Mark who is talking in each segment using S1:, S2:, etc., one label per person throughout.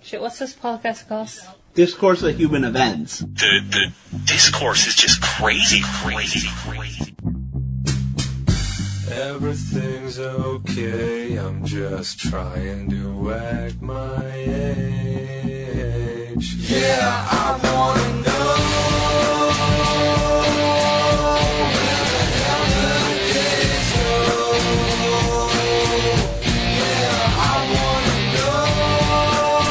S1: Shit, what's this podcast called?
S2: Discourse of Human Events.
S3: The discourse is just crazy.
S4: Everything's okay, I'm just trying to act my age. Yeah, I wanna know where the hell the days go. Yeah, I wanna know where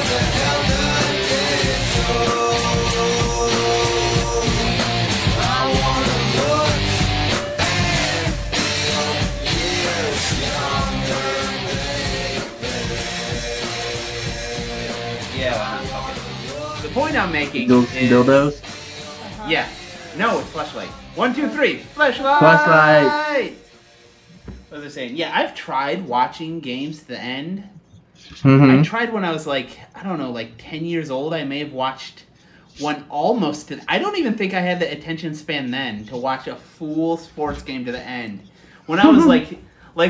S4: the hell the days go. I wanna look and feel years younger, baby.
S5: Yeah, the point I'm making
S2: Those
S5: is...
S2: dildos?
S5: Yeah. No, it's flashlight. 1, 2, 3. Flashlight!
S2: Flashlight!
S5: What was I saying? Yeah, I've tried watching games to the end.
S2: Mm-hmm.
S5: I tried when I was like, I don't know, like 10 years old. I may have watched one almost to... I don't even think I had the attention span then to watch a full sports game to the end. When I was like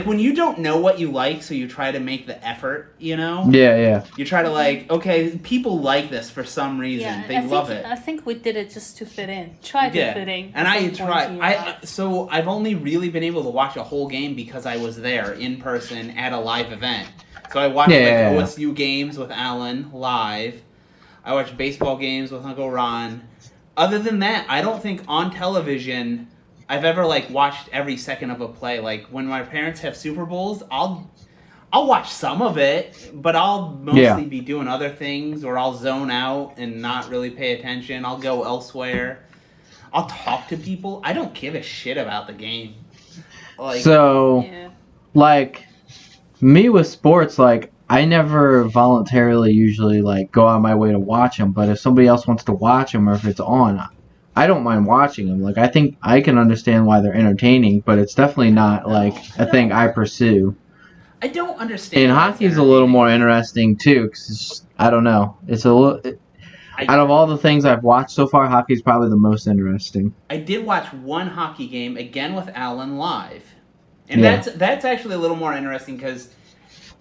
S5: when you don't know what you like, so you try to make the effort, you know?
S2: Yeah.
S5: You try to like, okay, people like this for some reason.
S1: Yeah,
S5: They love it.
S1: I think we did it just to fit in. Try to fit in.
S5: And
S1: at
S5: I
S1: some point
S5: tried.
S1: in your life.
S5: So I've only really been able to watch a whole game because I was there in person at a live event. So I watched OSU games with Alan live. I watched baseball games with Uncle Ron. Other than that, I don't think on television I've ever like watched every second of a play. Like when my parents have Super Bowls, I'll watch some of it, but I'll mostly be doing other things, or I'll zone out and not really pay attention. I'll go elsewhere. I'll talk to people. I don't give a shit about the game. Like,
S2: like, me with sports, like, I never voluntarily usually, like, go out of my way to watch them, but if somebody else wants to watch them or if it's on, I don't mind watching them. Like, I think I can understand why they're entertaining, but it's definitely not, like, a thing I pursue.
S5: I don't understand.
S2: And hockey's a little more interesting, too, because, I don't know, it's a little... Out of all the things I've watched so far, hockey's probably the most interesting.
S5: I did watch one hockey game, again with Alan live. And that's actually a little more interesting because,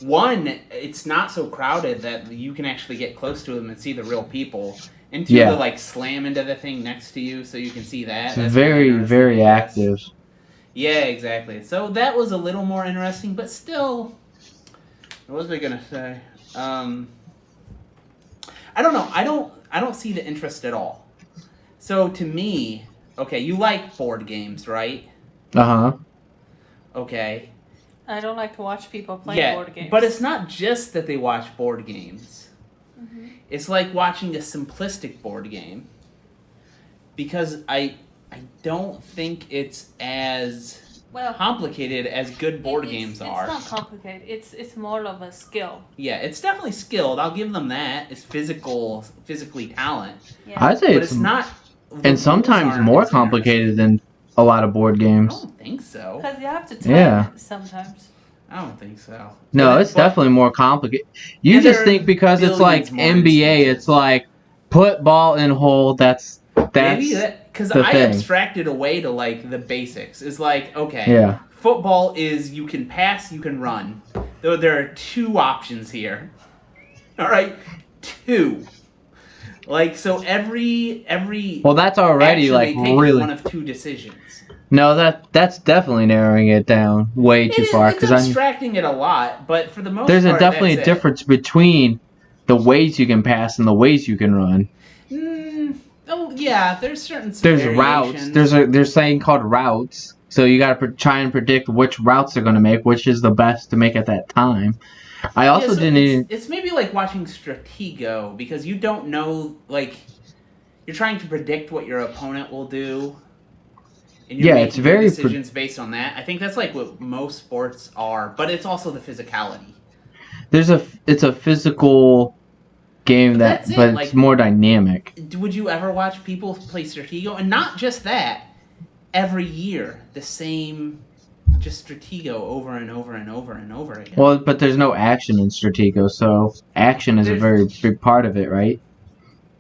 S5: one, it's not so crowded that you can actually get close to them and see the real people. And two, they like slam into the thing next to you so you can see that.
S2: It's very, very active. Yeah,
S5: exactly. So that was a little more interesting, but still, what was I going to say? I don't know. I don't see the interest at all. So to me, okay, you like board games, right?
S2: Uh-huh.
S5: Okay.
S1: I don't like to watch people play board games.
S5: But it's not just that they watch board games.
S1: Mm-hmm.
S5: It's like watching a simplistic board game. Because I don't think it's as complicated as good board games are.
S1: It's not complicated. It's more of a skill.
S5: Yeah, it's definitely skilled. I'll give them that. It's physically talent.
S1: Yeah.
S2: I'd say
S5: it's not...
S2: And sometimes more complicated than a lot of board games.
S5: I don't think so.
S1: Because you have to time it sometimes.
S5: I don't think so.
S2: No, it's definitely more complicated. You just think because it's like NBA, it's like put ball in hole. That's
S5: maybe that because I abstracted away to like the basics. It's like football is you can pass, you can run. Though there are two options here. All right, two. Like so every
S2: that's already like really
S5: one of two decisions.
S2: No, that's definitely narrowing it down way too far.
S5: It's abstracting it a lot, but for the most
S2: part,
S5: there's
S2: definitely a difference between the ways you can pass and the ways you can run.
S5: Oh yeah, there's certain.
S2: There's routes. There's saying called routes. So you got to try and predict which routes they're going to make, which is the best to make at that time. I also didn't.
S5: It's maybe like watching Stratego because you don't know, like, you're trying to predict what your opponent will do. And you're making
S2: it's very
S5: decisions based on that. I think that's like what most sports are, but it's also the physicality.
S2: It's a physical game but it's more dynamic.
S5: Would you ever watch people play Stratego? And not just that, every year the same, just Stratego over and over and over and over again.
S2: Well, but there's no action in Stratego, so action is a very big part of it, right?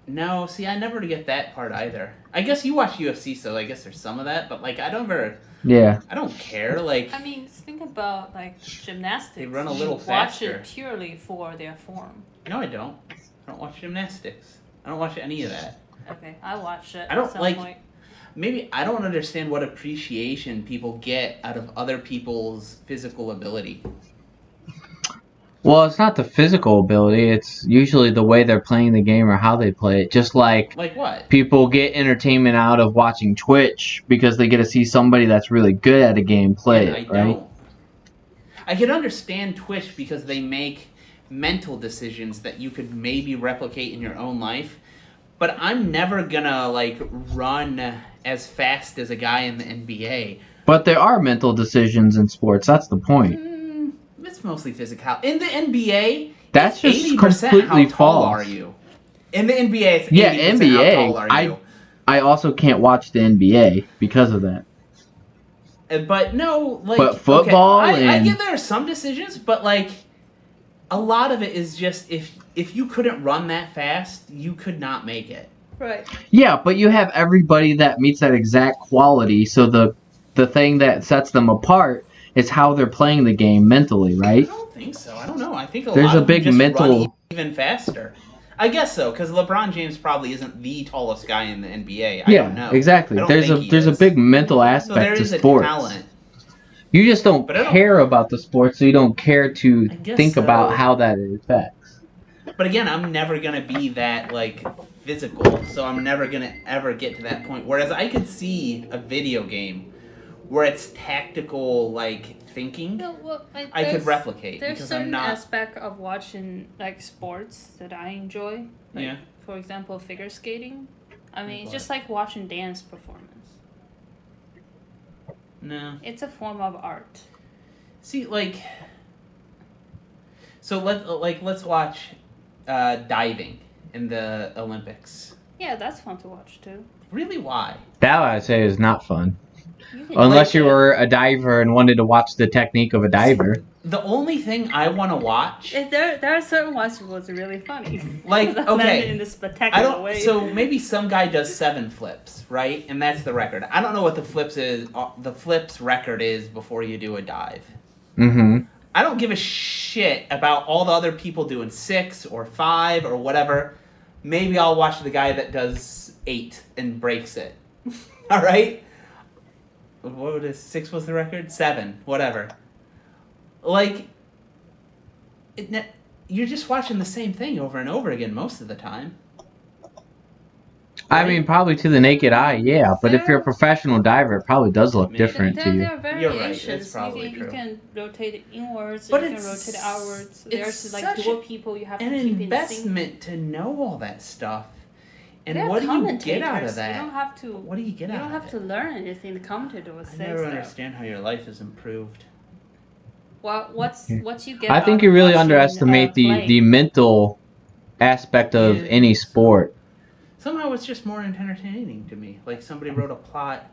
S5: No, see, I never get that part either. I guess you watch UFC, so I guess there's some of that, but like I don't care. Like
S1: I mean, think about like gymnastics.
S5: They run a little
S1: you
S5: faster.
S1: Watch it purely for their form.
S5: no, I don't. I don't watch gymnastics. I don't watch any of that.
S1: Okay, I watched it.
S5: I don't
S1: at some
S5: like-
S1: Point.
S5: Maybe I don't understand what appreciation people get out of other people's physical ability.
S2: Well, it's not the physical ability. It's usually the way they're playing the game or how they play it. Just like
S5: Like what?
S2: people get entertainment out of watching Twitch because they get to see somebody that's really good at a game play
S5: And
S2: it,
S5: I
S2: right?
S5: don't. I can understand Twitch because they make mental decisions that you could maybe replicate in your own life. But I'm never gonna like run as fast as a guy in the NBA.
S2: But there are mental decisions in sports. That's the point.
S5: It's mostly physical. In the NBA,
S2: That's
S5: it's
S2: just
S5: 80%
S2: completely
S5: how tall
S2: false.
S5: are you? In the NBA, it's 80%
S2: Yeah,
S5: how
S2: NBA,
S5: tall are you?
S2: I also can't watch the NBA because of that.
S5: But no, like
S2: But football
S5: okay, I
S2: and-
S5: get there are some decisions, but like a lot of it is just if you couldn't run that fast, you could not make it.
S1: Right.
S2: Yeah, but you have everybody that meets that exact quality, so the thing that sets them apart is how they're playing the game mentally,
S5: I
S2: right?
S5: don't think so. I don't know. I think
S2: There's
S5: lot
S2: a
S5: of
S2: big
S5: them just
S2: mental-
S5: run even faster. I guess so, because LeBron James probably isn't the tallest guy in the NBA. I don't know.
S2: Exactly.
S5: I don't
S2: there's
S5: think he
S2: a
S5: is.
S2: big mental
S5: So
S2: aspect
S5: there
S2: to
S5: is a
S2: sports.
S5: talent.
S2: You just don't
S5: But I don't-
S2: care about the sport, so you don't care to
S5: I guess
S2: think
S5: so.
S2: about how that affects.
S5: But again, I'm never gonna be that like physical, so I'm never gonna ever get to that point. Whereas I could see a video game where it's tactical like thinking.
S1: No, well,
S5: I could replicate
S1: There's
S5: because
S1: certain
S5: I'm not.
S1: aspect of watching like sports that I enjoy. Like,
S5: Yeah.
S1: For example, figure skating. I mean, it's
S5: What?
S1: just like watching dance performance.
S5: No.
S1: It's a form of art.
S5: See, like. So let's watch diving in the Olympics.
S1: Yeah, that's fun to watch too.
S5: Really, why?
S2: That I say is not fun.
S1: You can
S2: Unless
S5: Like-
S2: you were a diver and wanted to watch the technique of a diver.
S5: The only thing I want to watch,
S1: There are certain ones that was really funny.
S5: like,
S1: Not
S5: okay,
S1: in this
S5: I
S1: spectacular
S5: don't.
S1: way.
S5: So maybe some guy does 7 flips, right? And that's the record. I don't know what the flips record is before you do a dive.
S2: Mm-hmm.
S5: I don't give a shit about all the other people doing 6 or 5 or whatever. Maybe I'll watch the guy that does 8 and breaks it. All right. What was 6 was the record? 7, whatever. Like, you're just watching the same thing over and over again most of the time.
S2: I mean, probably to the naked eye, yeah. But if you're a professional diver, it probably does look
S5: Maybe.
S2: different to you.
S1: There are
S5: You're right,
S1: variations.
S5: it's probably
S1: you
S5: true.
S1: can rotate it inwards,
S5: But
S1: you can
S5: it's
S1: rotate it outwards.
S5: it's
S1: There's like
S5: such
S1: dual people you have to
S5: An
S1: keep in sync.
S5: investment to know all that stuff. And
S1: They're
S5: what do you get out
S1: commentators.
S5: of that?
S1: You don't have to.
S5: What do you get
S1: You
S5: out
S1: don't
S5: of
S1: have
S5: it?
S1: to learn anything. The commentator will
S5: I
S1: say
S5: never
S1: stuff.
S5: understand how your life is improved.
S1: Well, what's you get?
S2: I think
S1: out
S2: you
S1: of
S2: really
S1: watching,
S2: underestimate the
S1: playing.
S2: mental aspect of
S5: Yeah.
S2: any sport.
S5: Somehow it's just more entertaining to me. Like somebody wrote a plot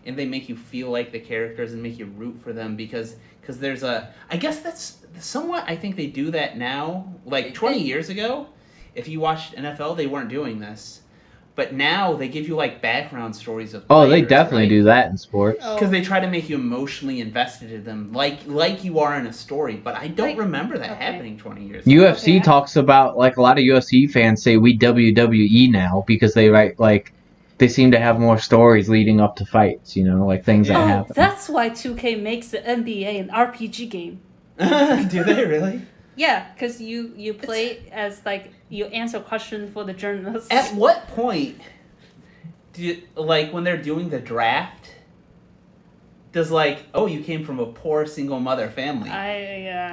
S5: and they make you feel like the characters and make you root for them because there's a... I guess that's somewhat... I think they do that now. Like 20 years ago, if you watched NFL, they weren't doing this. But now they give you like background stories of
S2: Oh, they
S5: players,
S2: definitely
S5: right?
S2: do that in sports.
S1: Oh.
S5: Because they try to make you emotionally invested in them, like you are in a story. But I don't
S1: Like-
S5: remember that
S1: okay.
S5: happening 20 years ago.
S2: UFC
S1: Okay.
S2: talks about, like, a lot of UFC fans say we WWE now because they write, like, they seem to have more stories leading up to fights, you know, like things that
S1: Oh,
S2: happen.
S1: that's why 2K makes the NBA an RPG game.
S5: Do they really?
S1: Yeah, because you play as like you answer questions for the journalists.
S5: At what point do you, like when they're doing the draft? Does like, oh, you came from a poor single mother family.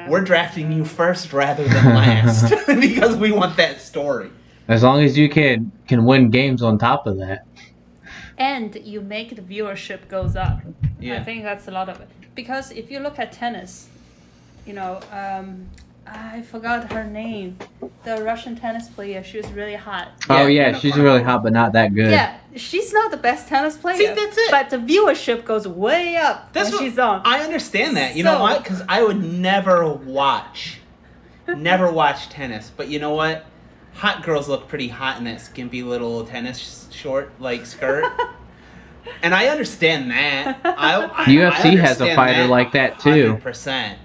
S5: We're drafting you first rather than last because we want that story.
S2: As long as you can win games on top of that.
S1: And you make the viewership goes up.
S5: Yeah.
S1: I think that's a lot of it. Because if you look at tennis, you know, I forgot her name. The Russian tennis player, she was really hot.
S2: Oh,
S5: Yeah,
S2: yeah, she's really hot, but not that good.
S1: Yeah, she's not the best tennis player.
S5: See, that's it.
S1: But the viewership goes way up
S5: That's
S1: when
S5: what,
S1: she's on.
S5: I understand that. You know
S1: So-
S5: why? Because I would never watch tennis. But you know what? hot girls look pretty hot in that skimpy little tennis short like skirt. And I understand that.
S2: UFC has a fighter like that too.
S5: 100%.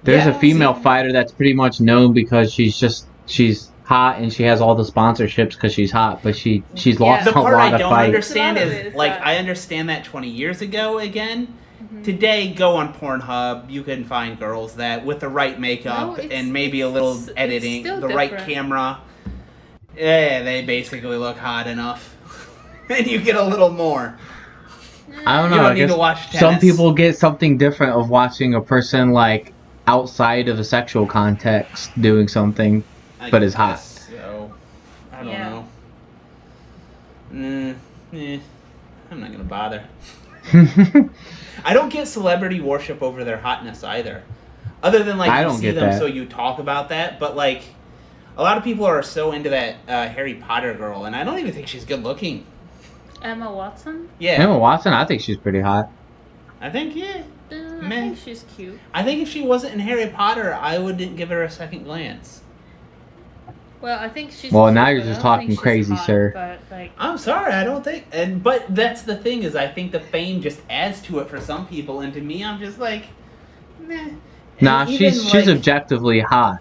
S2: There's a female fighter that's pretty much known because she's hot and she has all the sponsorships because she's hot, but she's lost
S5: The
S2: a
S5: part
S2: lot
S5: I
S2: of
S5: don't
S2: fights.
S5: understand is like I understand that 20 years ago again. Today, go on Pornhub. You can find girls that with the right makeup and maybe a little editing, the right camera. Yeah, they basically look hot enough, and you get a little more.
S2: I don't know.
S5: You don't
S2: I
S5: need
S2: guess
S5: to watch tennis.
S2: some people get something different of watching a person like outside of a sexual context doing something, but is hot.
S5: So I don't know. I'm not gonna bother. I don't get celebrity worship over their hotness either. Other than like you see them, so you talk about that. But like, a lot of people are so into that Harry Potter girl, and I don't even think she's good looking.
S1: Emma Watson?
S5: Yeah.
S2: Emma Watson, I think she's pretty hot.
S5: I think
S1: I think she's cute.
S5: I think if she wasn't in Harry Potter, I wouldn't give her a second glance.
S1: Well, I think she's.
S2: Well,
S1: cute,
S2: now you're just talking crazy,
S1: hot,
S2: sir.
S1: But, like,
S5: I'm sorry, I don't think, but that's the thing is, I think the fame just adds to it for some people, and to me, I'm just like, meh.
S2: Nah, she's objectively hot.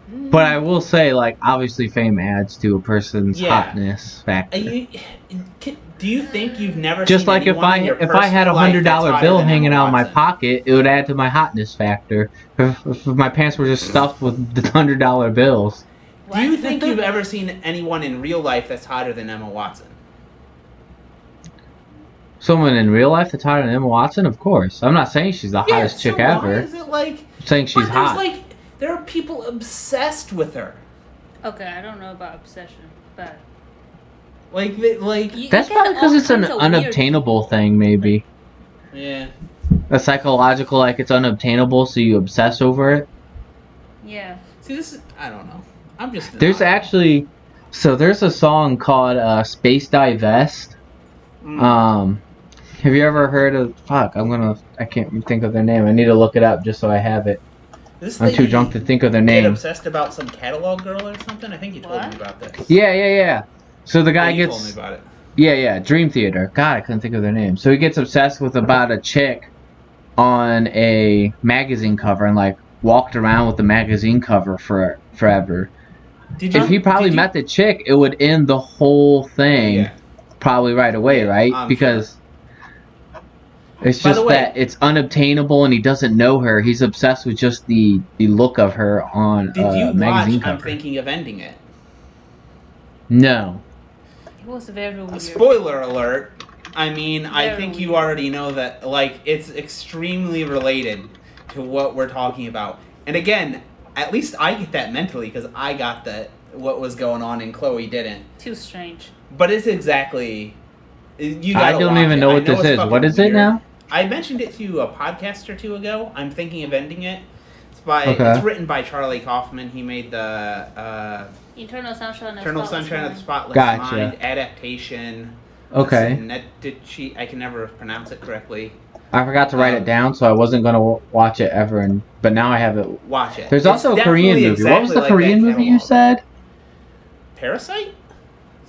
S2: But I will say, like, obviously, fame adds to a person's hotness factor.
S5: Do you think you've never
S2: just
S5: seen
S2: like if I had $100 bill hanging out of my pocket, it would add to my hotness factor. If my pants were just stuffed with the $100 bills.
S5: Do you think you've ever seen anyone in real life that's hotter than Emma Watson?
S2: Someone in real life that's hotter than Emma Watson? Of course. I'm not saying she's the hottest chick ever.
S5: Why is it like,
S2: I'm saying she's hot.
S5: Like, there are people obsessed with her.
S1: Okay, I don't know about obsession, but
S2: that's probably because it's an unobtainable thing, maybe.
S5: Yeah.
S2: A psychological, like it's unobtainable, so you obsess over it.
S1: Yeah.
S5: See, this is, I don't know. I'm just.
S2: There's actually, there's a song called "Space Divest." Have you ever heard of? Fuck, I can't think of their name. I need to look it up just so I have it. I'm too drunk to think of their name.
S5: Get obsessed about some catalog girl or something? I think you told me about this.
S2: Yeah. So the guy
S5: you
S2: gets.
S5: told me about it.
S2: Yeah. Dream Theater. God, I couldn't think of their name. So he gets obsessed with about a chick on a magazine cover and like walked around with the magazine cover forever. If he probably met the chick, it would end the whole thing probably right away, right? Because it's just that it's unobtainable and he doesn't know her. He's obsessed with just the look of her on a magazine cover.
S5: I'm Thinking of Ending It?
S2: No.
S1: It was very weird.
S5: Spoiler alert. I mean, I think you already know that, like, it's extremely related to what we're talking about. And again, at least I get that mentally because I got what was going on and Chloe didn't.
S1: Too strange.
S5: But it's exactly.
S2: I don't even know what this is. What is it now?
S5: I mentioned it to you a podcast or two ago. I'm Thinking of Ending It. It's written by Charlie Kaufman. He made the
S1: Eternal Sunshine of
S5: the Spotless Mind adaptation.
S2: Okay.
S5: I can never pronounce it correctly.
S2: I forgot to write it down, so I wasn't going to watch it ever, but now I have it.
S5: Watch it.
S2: There's also a Korean movie. What was the Korean movie you said?
S5: Parasite?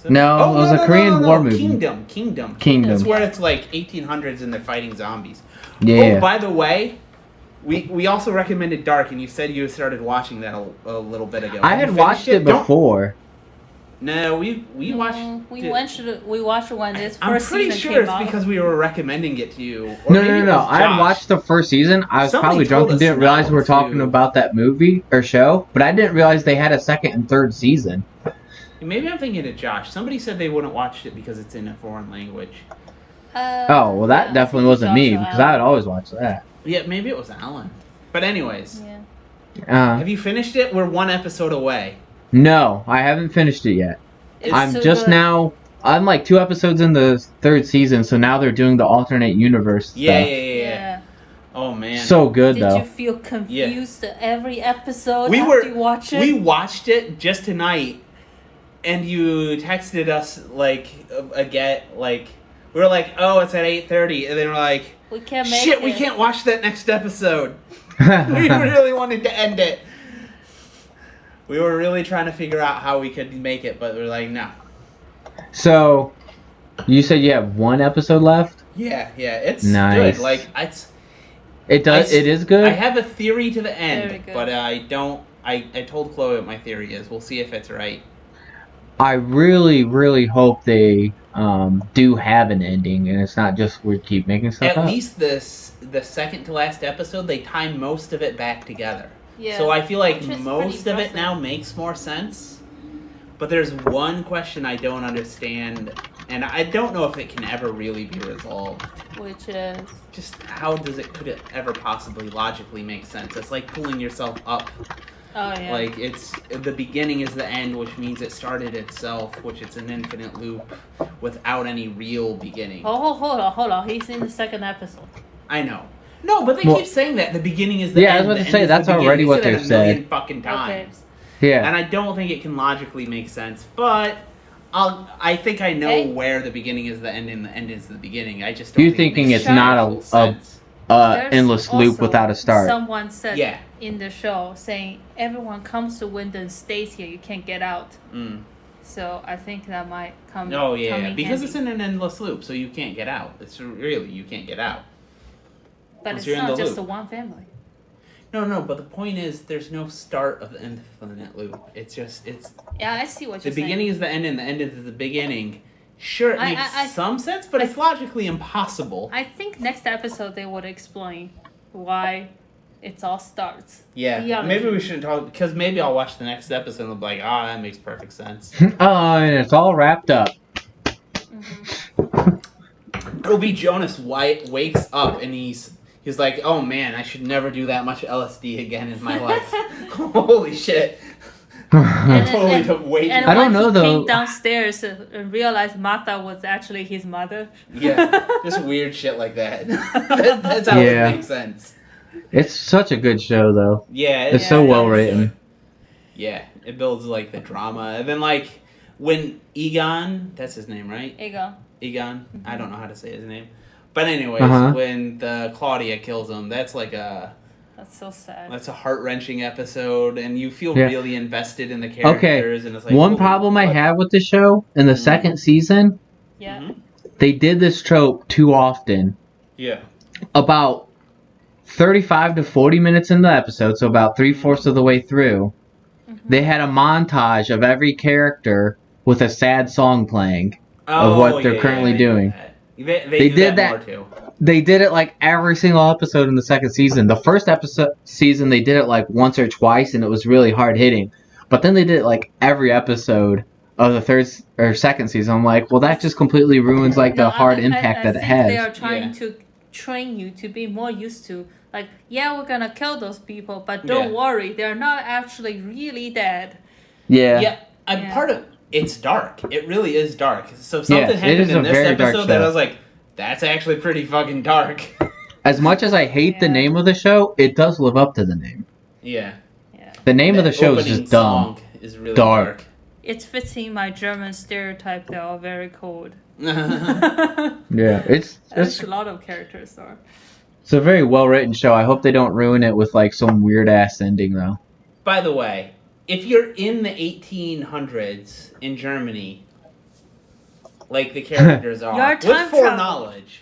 S2: No, it was a Korean war movie.
S5: Kingdom.
S2: Kingdom.
S5: It's where it's like 1800s and they're fighting zombies.
S2: Yeah.
S5: Oh, by the way, we also recommended Dark, and you said you started watching that a little bit ago.
S2: I had watched it before.
S5: No, we watched.
S1: We watched it when this
S5: I'm
S1: first
S5: pretty
S1: season
S5: sure
S1: came out.
S5: it's because we were recommending it to you.
S2: No. I had watched the first season. I was probably drunk and didn't realize we were talking about that movie or show, but I didn't realize they had a second and third season.
S5: Maybe I'm thinking of Josh. Somebody said they wouldn't watch it because it's in a foreign language.
S2: Well, that definitely wasn't me because I would always watch that.
S5: Yeah, maybe it was Alan. But anyways,
S2: have
S5: you finished it? We're one episode away.
S2: No, I haven't finished it yet. I'm I'm like 2 episodes in the third season, so now they're doing the alternate universe stuff.
S5: Yeah. Oh man,
S2: so good though.
S1: Did you feel confused every episode
S5: you
S1: watch it?
S5: We watched it just tonight. And you texted us we were like, oh, it's at 8:30, and then we're like,
S1: we can't make
S5: shit, we can't watch that next episode. We really wanted to end it. We were really trying to figure out how we could make it, but we're like, no.
S2: So, you said you have one episode left?
S5: Yeah, it's
S2: Nice.
S5: good. Like,
S2: It is good?
S5: I have a theory to the
S1: Very
S5: end,
S1: good.
S5: but I don't. I told Chloe what my theory is. We'll see if it's right.
S2: I really, really hope they do have an ending, and it's not just we keep making stuff
S5: At
S2: up.
S5: least the second to last episode, they tie most of it back together.
S1: Yeah.
S5: So I feel like
S1: Which is
S5: most
S1: pretty
S5: of it
S1: impressive.
S5: now makes more sense. But there's one question I don't understand, and I don't know if it can ever really be resolved.
S1: Which is
S5: Just how could it ever possibly logically make sense? It's like pulling yourself up.
S1: yeah.
S5: Like, it's the beginning is the end, which means it started itself, which it's an infinite loop without any real beginning.
S1: Oh, hold on. He's in the second episode.
S5: I know. No, but they
S2: Well-
S5: keep saying that the beginning is the
S2: Yeah, I
S5: end.
S2: was about to
S5: the
S2: say,
S5: end is
S2: that's
S5: the beginning.
S2: already
S5: They
S2: what
S5: said that
S2: they've
S5: a million
S2: said.
S5: fucking times.
S1: Okay.
S2: Yeah.
S5: And I don't think it can logically make sense, but I think I know
S1: Hey.
S5: where the beginning is the end and the end is the beginning. I just don't
S2: You're
S5: think
S2: thinking
S5: it
S2: it's
S5: makes
S2: not
S5: actual
S2: a
S5: sense.
S1: There's
S2: endless loop
S1: also
S2: without a start.
S1: Someone said
S5: Yeah.
S1: in the show saying everyone comes to Wyndham, stays here, you can't get out.
S5: Mm.
S1: So I think that might come.
S5: Oh yeah,
S1: come in
S5: because
S1: handy.
S5: it's in an endless loop, so you can't get out. It's really you can't get out.
S1: But
S5: once
S1: it's
S5: you're in
S1: not
S5: the
S1: just
S5: loop.
S1: the one family.
S5: No, but the point is, there's no start of the infinite loop. It's
S1: Yeah, I see what
S5: the
S1: you're
S5: beginning
S1: saying.
S5: is the end and the end is the beginning. Sure, it makes
S1: I-
S5: some sense, but it's logically impossible.
S1: I think next episode they would explain why it all starts.
S5: Yeah,
S1: Theology.
S5: maybe we shouldn't talk because maybe I'll watch the next episode and I'll be like, that makes perfect sense.
S2: Oh, and it's all wrapped up.
S5: It'll be Jonas White wakes up and he's like, oh man, I should never do that much LSD again in my life. Holy shit.
S1: And-
S5: Totally
S1: and-
S5: took way too
S1: And
S2: I don't
S1: when
S2: know,
S1: he
S2: though.
S1: came downstairs and realized Martha was actually his mother.
S5: Yeah, just weird shit like that. That's how
S2: Yeah.
S5: it makes sense.
S2: It's such a good show, though.
S5: Yeah,
S2: It's so well written.
S5: Yeah, it builds like the drama, and then like when Egon, that's his name, right?
S1: Ego.
S5: Egon, I don't know how to say his name, but anyways,
S2: Uh-huh.
S5: when the Claudia kills him, that's like
S1: That's so sad.
S5: that's a heart wrenching episode, and you feel
S2: Yeah.
S5: really invested in the characters. And it's like
S2: One
S5: holy
S2: problem I
S5: fuck.
S2: have with the show, in the second season,
S1: Yeah.
S5: Mhm.
S2: they did this trope too often.
S5: Yeah.
S2: About 35 to 40 minutes in the episode, so about 3/4 of the way through, they had a montage of every character with a sad song playing. Of what they're currently
S5: they do
S2: doing.
S5: that. They
S2: They
S5: do
S2: did
S5: that
S2: that-
S5: more too.
S2: They did it like every single episode in the second season. The first season, they did it like once or twice, and it was really hard hitting. But then they did it like every episode of the third or second season. I'm like, well, that just completely ruins like the
S1: No,
S2: hard
S1: I
S2: impact that it
S1: think
S2: has.
S1: they are trying
S5: Yeah.
S1: to train you to be more used to, like, yeah, we're gonna kill those people, but don't
S5: Yeah.
S1: worry, they're not actually really dead.
S2: Yeah.
S5: Yeah,
S1: Yeah.
S5: part of it's dark. It really is dark. So something
S2: Yes, it
S5: happened
S2: is
S5: in
S2: a
S5: this
S2: very dark
S5: episode that
S2: show.
S5: I was like, that's actually pretty fucking dark.
S2: As much as I hate the
S1: Yeah.
S2: name of the show, it does live up to the name.
S5: Yeah.
S2: The name of the
S5: That
S2: show is
S5: opening
S2: just dumb.
S5: song is really
S2: Dark.
S5: dark.
S1: It's fitting my German stereotype. They're all very cold.
S2: Yeah,
S1: There's
S2: it's
S1: a lot of characters though.
S2: it's a very well written show. I hope they don't ruin it with like some weird ass ending though.
S5: By the way, if you're in the 1800s in Germany, like the characters are,
S1: You're
S5: with
S1: time travel.
S5: foreknowledge,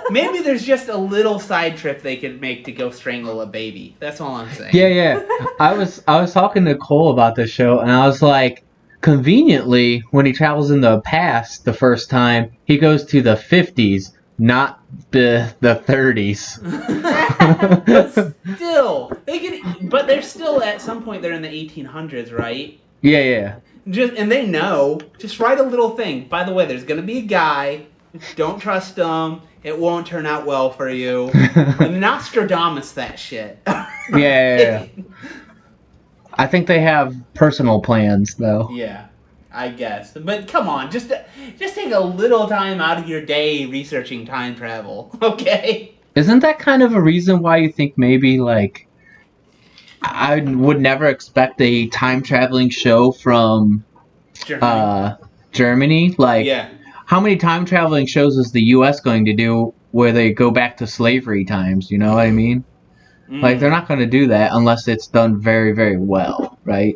S5: maybe there's just a little side trip they could make to go strangle a baby. That's all I'm saying.
S2: Yeah. I was talking to Cole about this show, and I was like, conveniently, when he travels in the past the first time, he goes to the 50s, not the 30s.
S5: But still, but they're still at some point they're in the 1800s, right?
S2: Yeah.
S5: And they know. Just write a little thing. By the way, there's gonna be a guy. Don't trust him. It won't turn out well for you. And Nostradamus that shit.
S2: Yeah. I think they have personal plans though.
S5: Yeah, I guess. But come on, just take a little time out of your day researching time travel, okay?
S2: Isn't that kind of a reason why you think maybe like I would never expect a time traveling show from Germany? Like,
S5: yeah.
S2: how many time traveling shows is the U.S. going to do where they go back to slavery times? You know what I mean?
S5: Mm.
S2: Like, they're not going to do that unless it's done very, very well, right?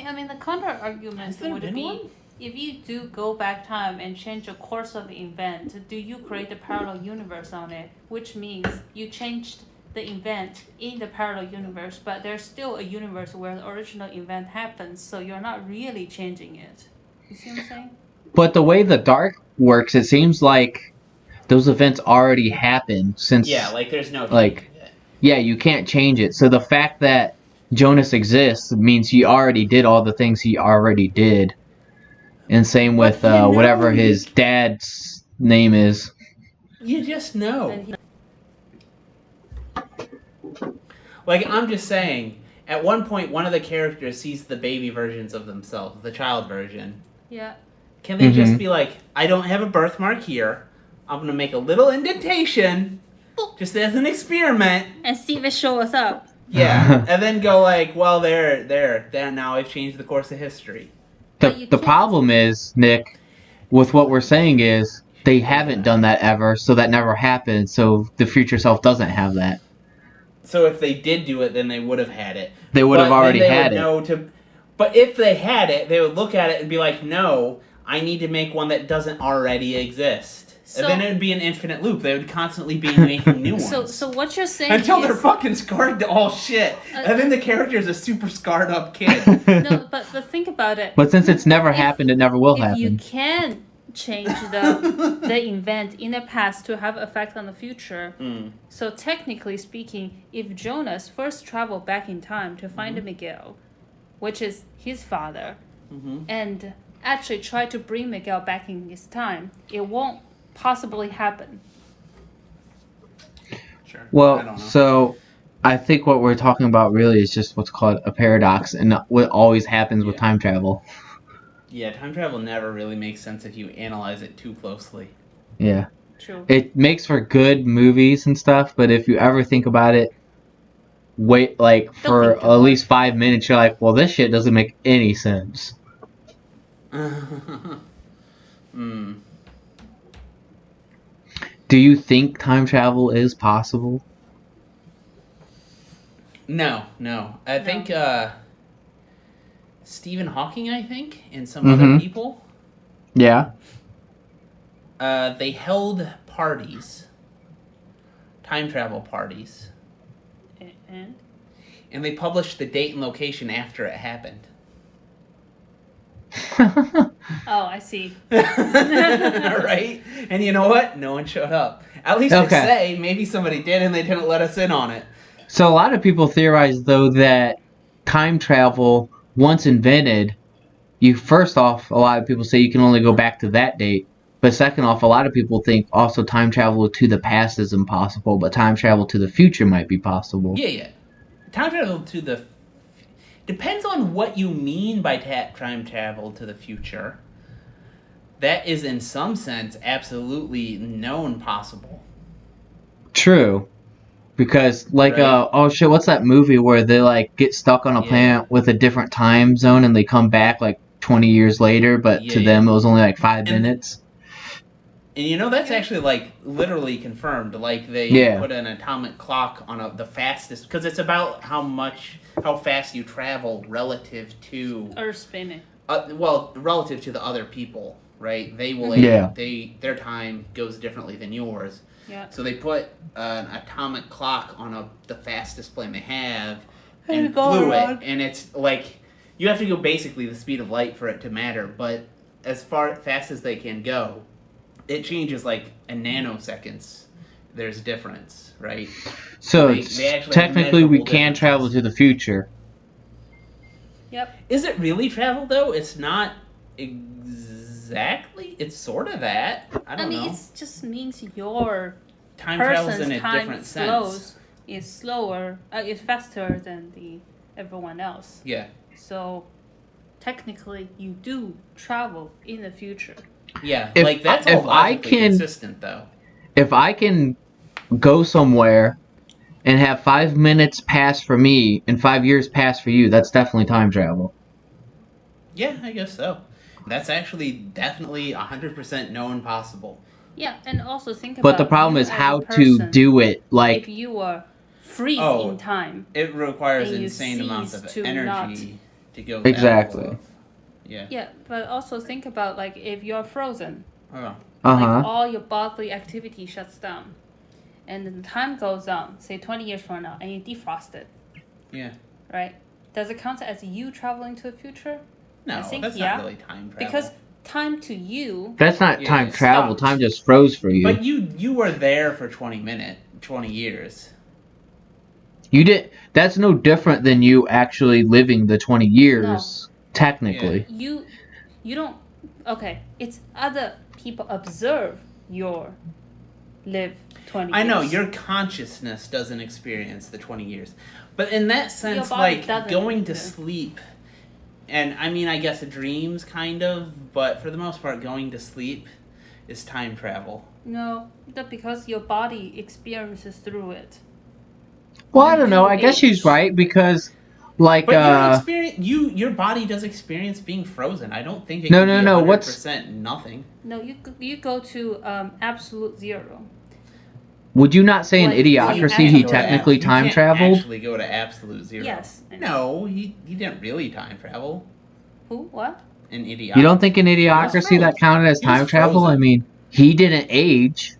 S1: I mean, the counter argument
S5: Has there
S1: would
S5: been
S1: be,
S5: one?
S1: if you do go back time and change the course of the event, do you create a parallel universe on it? Which means you changed the event in the parallel universe, but there's still a universe where the original event happens, so you're not really changing it. You see what I'm saying?
S2: But the way the dark works, it seems like those events already happened since.
S5: Yeah, like there's no
S2: like
S5: changing it.
S2: yeah, you can't change it. So the fact that Jonas exists means he already did all the things he already did. And same with
S5: But you know
S2: whatever
S5: you-
S2: his dad's name is.
S5: You just know.
S1: And he-
S5: Like, I'm just saying, at one point, one of the characters sees the baby versions of themselves, the child version.
S1: Yeah.
S5: Can they just
S2: Mhm.
S5: be like, I don't have a birthmark here. I'm going to make a little indentation, just as an experiment.
S1: And see if it shows up.
S5: Yeah. And then go like, well, there. Now I've changed the course of history.
S1: But you
S2: The
S1: can't-
S2: problem is, Nick, with what we're saying is they haven't done that ever, so that never happened, so the future self doesn't have that.
S5: So if they did do it, then they would have had it.
S2: They would have
S5: But
S2: already
S5: then they
S2: had
S5: would
S2: it.
S5: know but if they had it, they would look at it and be like, no, I need to make one that doesn't already exist.
S1: So-
S5: And then it would be an infinite loop. They would constantly be making new ones.
S1: So what you're saying
S5: Until
S1: is...
S5: they're fucking scarred to all shit. And then the character's a super scarred up kid.
S1: No, but think about it.
S2: But since it's never happened, it never will
S1: If you
S2: happen.
S1: can change the event in the past to have effect on the future, so technically speaking, if Jonas first traveled back in time to find Miguel, which is his father, and actually try to bring Miguel back in his time, it won't possibly happen.
S5: Sure. I don't
S2: Well,
S5: know.
S2: so I think what we're talking about really is just what's called a paradox, and what always happens with
S5: Yeah.
S2: time travel.
S5: Yeah, time travel never really makes sense if you analyze it too closely.
S2: Yeah.
S1: True.
S2: It makes for good movies and stuff, but if you ever think about it,
S1: Don't
S2: for
S1: think too
S2: at
S1: much.
S2: least 5 minutes, you're like, well, this shit doesn't make any sense. Do you think time travel is possible?
S5: No. I think Stephen Hawking, and some
S2: Mhm.
S5: other people,
S2: Yeah.
S5: they held parties, time travel parties,
S1: And
S5: and they published the date and location after it happened.
S1: oh, I see.
S5: Right? And you know what? No one showed up. At least
S2: Okay.
S5: they say maybe somebody did and they didn't let us in on it.
S2: So a lot of people theorize, though, that time travel, once invented, first off, a lot of people say you can only go back to that date. But second off, a lot of people think also time travel to the past is impossible, but time travel to the future might be possible.
S5: Yeah. Time travel to the... Depends on what you mean by time travel to the future. That is, in some sense, absolutely known possible.
S2: True. Because, like,
S5: Right.
S2: oh shit, what's that movie where they, like, get stuck on a
S5: Yeah.
S2: planet with a different time zone and they come back, like, 20 years later, but to
S5: Yeah.
S2: them it was only, like, 5
S5: And-
S2: minutes?
S5: And you know, that's actually, like, literally confirmed. Like, they
S2: Yeah.
S5: put an atomic clock on the fastest... Because it's about how fast you travel relative to...
S1: Earth spinning.
S5: relative to the other people, right? They will...
S2: Yeah.
S5: Their time goes differently than yours.
S1: Yeah.
S5: So they put an atomic clock on the fastest plane they have
S1: And
S5: and
S1: go
S5: flew
S1: around.
S5: it. And it's like... You have to go basically the speed of light for it to matter. But as fast as they can go... It changes like in nanoseconds. There's difference, right?
S2: So,
S5: They actually have
S2: technically we
S5: measurable
S2: can travel
S5: differences.
S2: to the future.
S1: Yep.
S5: Is it really travel though? It's not exactly. It's sort of that. I don't know.
S1: It just means your
S5: Time travels
S1: person's
S5: in a
S1: time
S5: different sense.
S1: flows is slower, is faster than everyone else.
S5: Yeah.
S1: So technically, you do travel in the future.
S5: Yeah.
S2: If-
S5: like that's
S2: if
S5: all
S2: I
S5: logically
S2: can-
S5: consistent though.
S2: If I can go somewhere and have 5 minutes pass for me and 5 years pass for you, that's definitely time travel.
S5: Yeah, I guess so. That's actually definitely 100% known possible.
S1: Yeah, and also think about.
S2: But the problem
S1: you
S2: is
S1: as
S2: how
S1: a
S2: to
S1: person.
S2: do it.
S1: If
S2: Like,
S1: you are freeze
S5: Oh.
S1: in time,
S5: It requires
S1: And you
S5: insane amounts
S1: cease
S5: of
S1: to
S5: energy. to go.
S2: Exactly.
S5: That low. Yeah.
S1: Yeah, but also think about like if you're frozen,
S5: Oh.
S1: like all your bodily activity shuts down, and then time goes on, say 20 years from now, and you defrost it.
S5: Yeah.
S1: Right? Does it count as you traveling to the future?
S5: No,
S1: I think,
S5: that's not really time travel.
S1: Because time to you.
S2: That's not time travel.
S1: stopped.
S2: Time just froze for you.
S5: But you were there for 20 years.
S2: You did. That's no different than you actually living the 20 years. Technically.
S1: You don't. Okay, it's other people observe your live 20 years.
S5: I know your consciousness doesn't experience the 20 years, but in that sense,
S1: body
S5: like
S1: doesn't
S5: going to
S1: either.
S5: sleep, and I mean, I guess dreams kind of, but for the most part, going to sleep is time travel.
S1: No, that's because your body experiences through it.
S2: Well, I don't know. I guess she's right because, like,
S5: But you don't experience your body does experience being frozen. I don't think it can be 100% nothing.
S1: No, you go to absolute zero.
S2: Would you not say in
S1: Like,
S2: Idiocracy he technically time traveled?
S5: Actually, go to absolute zero.
S1: Yes.
S5: No, he didn't really time travel.
S1: Who? What?
S5: In Idiocracy.
S2: You don't think in Idiocracy that counted as time travel? I mean, he didn't age.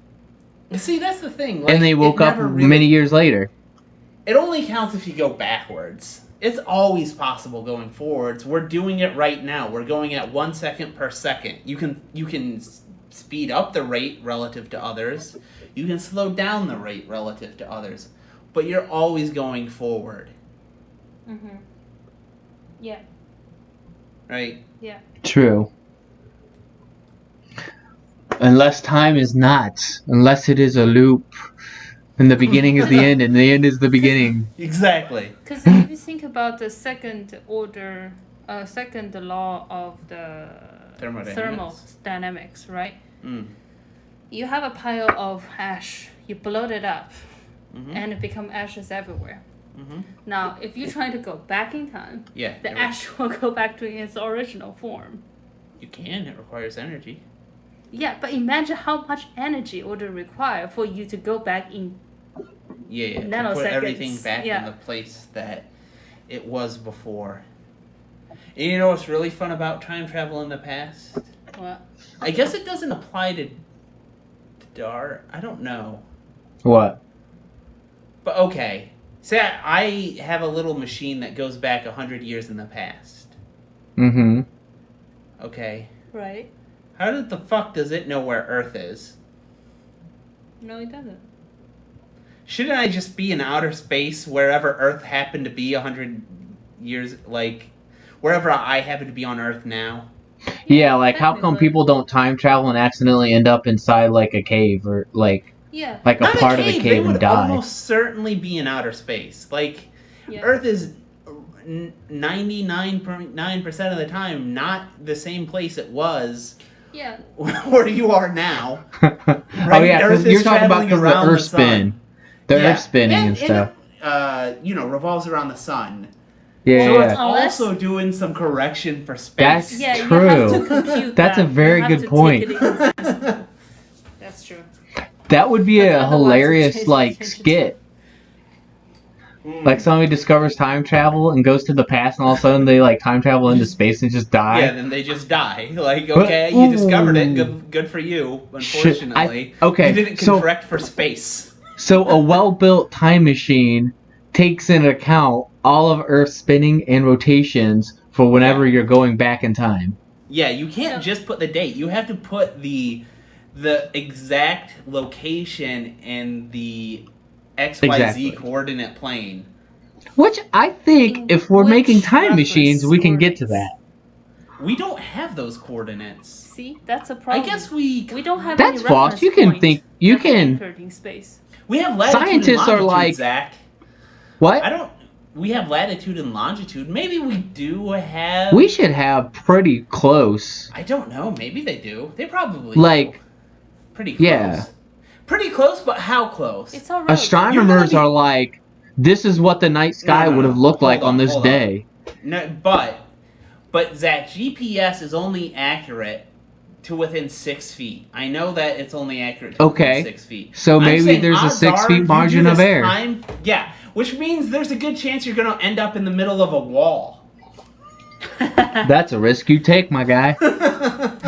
S5: See, that's the thing. Like,
S2: And they woke up many years later.
S5: It only counts if you go backwards. It's always possible going forwards. We're doing it right now. We're going at 1 second per second. You can speed up the rate relative to others. You can slow down the rate relative to others. But you're always going forward.
S1: Mm-hmm. Yeah.
S5: Right?
S1: Yeah.
S2: True. Unless time is not. Unless it is a loop. And the beginning is the end, and the end is the beginning.
S5: Exactly.
S1: Because if you think about the second law of the thermodynamics, right?
S5: Mm.
S1: You have a pile of ash, you blow it up,
S5: Mm-hmm.
S1: and it becomes ashes everywhere.
S5: Mm-hmm.
S1: Now, if you're trying to go back in time, the ash will go back to its original form.
S5: You can. It requires energy.
S1: Yeah, but imagine how much energy it would require for you to go back in
S5: to put everything back
S1: Yeah.
S5: in the place that it was before. And you know what's really fun about time travel in the past?
S1: What?
S5: I guess it doesn't apply to Dart. I don't know.
S2: What?
S5: But okay. Say I have a little machine that goes back 100 years in the past.
S2: Mm-hmm.
S5: Okay.
S1: Right.
S5: How the fuck does it know where Earth is?
S1: No, it doesn't.
S5: Shouldn't I just be in outer space wherever Earth happened to be 100 years, like, wherever I happen to be on Earth now?
S2: Yeah, like, how come people don't time travel and accidentally end up inside, like, a cave or, like a
S5: Not
S2: part of a cave
S5: they
S2: and
S5: would
S2: die?
S5: almost certainly be in outer space. Like, Earth is 99.9% of the time not the same place it was.
S1: Yeah.
S5: Where you are now.
S2: Right? Oh yeah, because you're talking about the Earth spin. The Earth spinning and stuff.
S5: It, revolves around the sun.
S2: Yeah,
S5: so
S2: yeah.
S5: it's also doing some correction for space.
S2: That's true.
S1: You have to compute
S2: That's a very good point.
S1: That's true.
S2: That would be a hilarious, like, skit. Like, somebody discovers time travel and goes to the past, and all of a sudden they, like, time travel into space and just die.
S5: Yeah, then they just die. Like, okay, you discovered it. Good for you. Unfortunately, you didn't correct for space.
S2: So a well-built time machine takes into account all of Earth's spinning and rotations for whenever you're going back in time.
S5: Yeah, you can't just put the date. You have to put the exact location and the XYZ coordinate plane.
S2: Which I think if we're making time machines, we can get to that.
S5: We don't have those coordinates.
S1: See, that's a problem.
S5: I guess we
S1: don't have
S2: That's
S1: any
S2: false. You can think you can.
S1: Space.
S5: We have latitude
S2: Scientists
S5: and longitude,
S2: are like
S5: Zach.
S2: What?
S5: We have latitude and longitude. Maybe we do have.
S2: We should have pretty close.
S5: I don't know. Maybe they do. They probably
S2: like
S5: do. Pretty close.
S2: Yeah.
S5: Pretty close, but how close?
S1: It's all right.
S2: Astronomers are like, this is what the night sky would have looked like on this day.
S5: No, but Zach, GPS is only accurate to within 6 feet. I know that it's only accurate to within 6 feet.
S2: So maybe there's a 6 feet margin of error.
S5: Yeah, which means there's a good chance you're going to end up in the middle of a wall.
S2: That's a risk you take, my guy.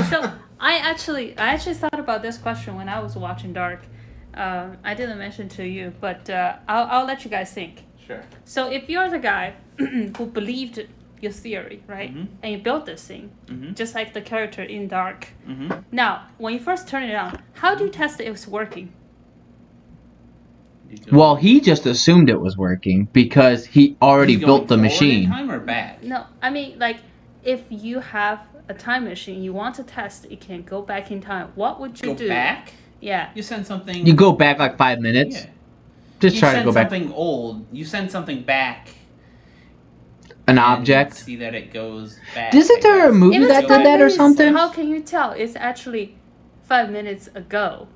S1: So I actually thought about this question when I was watching Dark. I didn't mention to you, but I'll let you guys think.
S5: Sure.
S1: So if you're the guy who believed your theory, right, and you built this thing, just like the character in Dark. Now, when you first turn it on, how do you test if it's working?
S2: Well, he just assumed it was working because he already built the machine.
S5: In time or back?
S1: No, I mean, like, if you have a time machine, you want to test it can go back in time. What would you do?
S5: Go back?
S1: Yeah.
S5: You send something.
S2: You go back like 5 minutes.
S5: Yeah.
S2: Just try to go back.
S5: You send something old. You send something back.
S2: An object.
S5: See that it goes back.
S2: Isn't there a movie
S1: If
S2: that
S1: it's
S2: did
S1: 5
S2: that or
S1: minutes,
S2: something?
S1: How can you tell it's actually 5 minutes ago?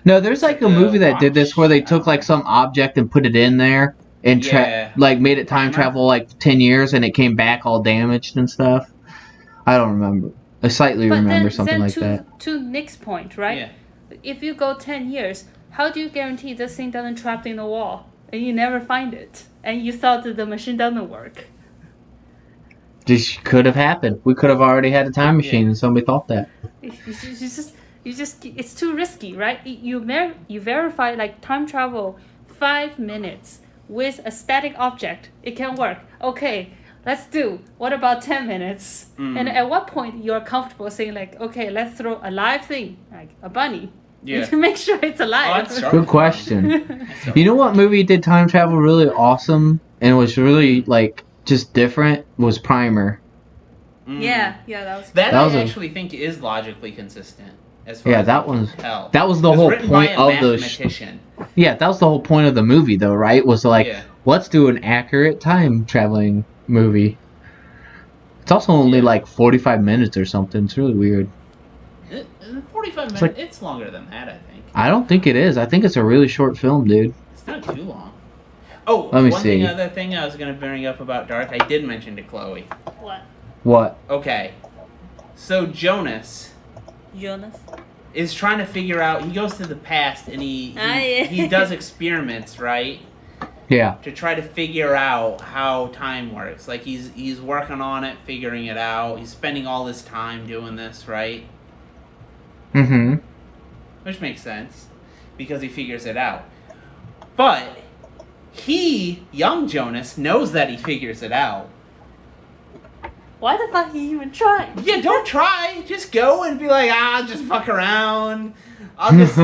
S2: No, there's like a movie that did this where they took like some object and put it in there and like made it time travel like 10 years and it came back all damaged and stuff. I don't remember. I slightly remember something like that.
S1: To Nick's point, right?
S5: Yeah.
S1: If you go 10 years, how do you guarantee this thing doesn't trap in the wall and you never find it and you thought that the machine doesn't work?
S2: This could have happened. We could have already had a time machine and somebody thought that.
S1: You just it's too risky, right? You verify like time travel 5 minutes with a static object. It can work. Okay, let's do. What about 10 minutes? And at what point you're comfortable saying like, okay, let's throw a live thing, like a bunny, to make sure it's alive.
S2: Good question. You know what movie did time travel really awesome and was really like just different was Primer.
S1: Yeah, that was.
S5: That I actually think is logically consistent. As far as
S2: that was the whole point of the that was the whole point of the movie though, right? Was like let's do an accurate time traveling movie. It's also only like 45 minutes or something. It's really weird.
S5: 45 minutes? It's longer than that, I think.
S2: I don't think it is. I think it's a really short film, dude.
S5: It's not too long. Oh,
S2: let me see.
S5: Other thing I was going to bring up about Dark, I did mention to Chloe.
S1: What?
S5: Okay. So Jonas is trying to figure out, he goes to the past and he does experiments, right?
S2: Yeah.
S5: To try to figure out how time works. Like he's working on it, figuring it out. He's spending all his time doing this, right?
S2: Mm-hmm.
S5: Which makes sense because he figures it out. But young Jonas, knows that he figures it out.
S1: Why the fuck he even try?
S5: Yeah, don't try. Just go and be like, just fuck around. I'll just,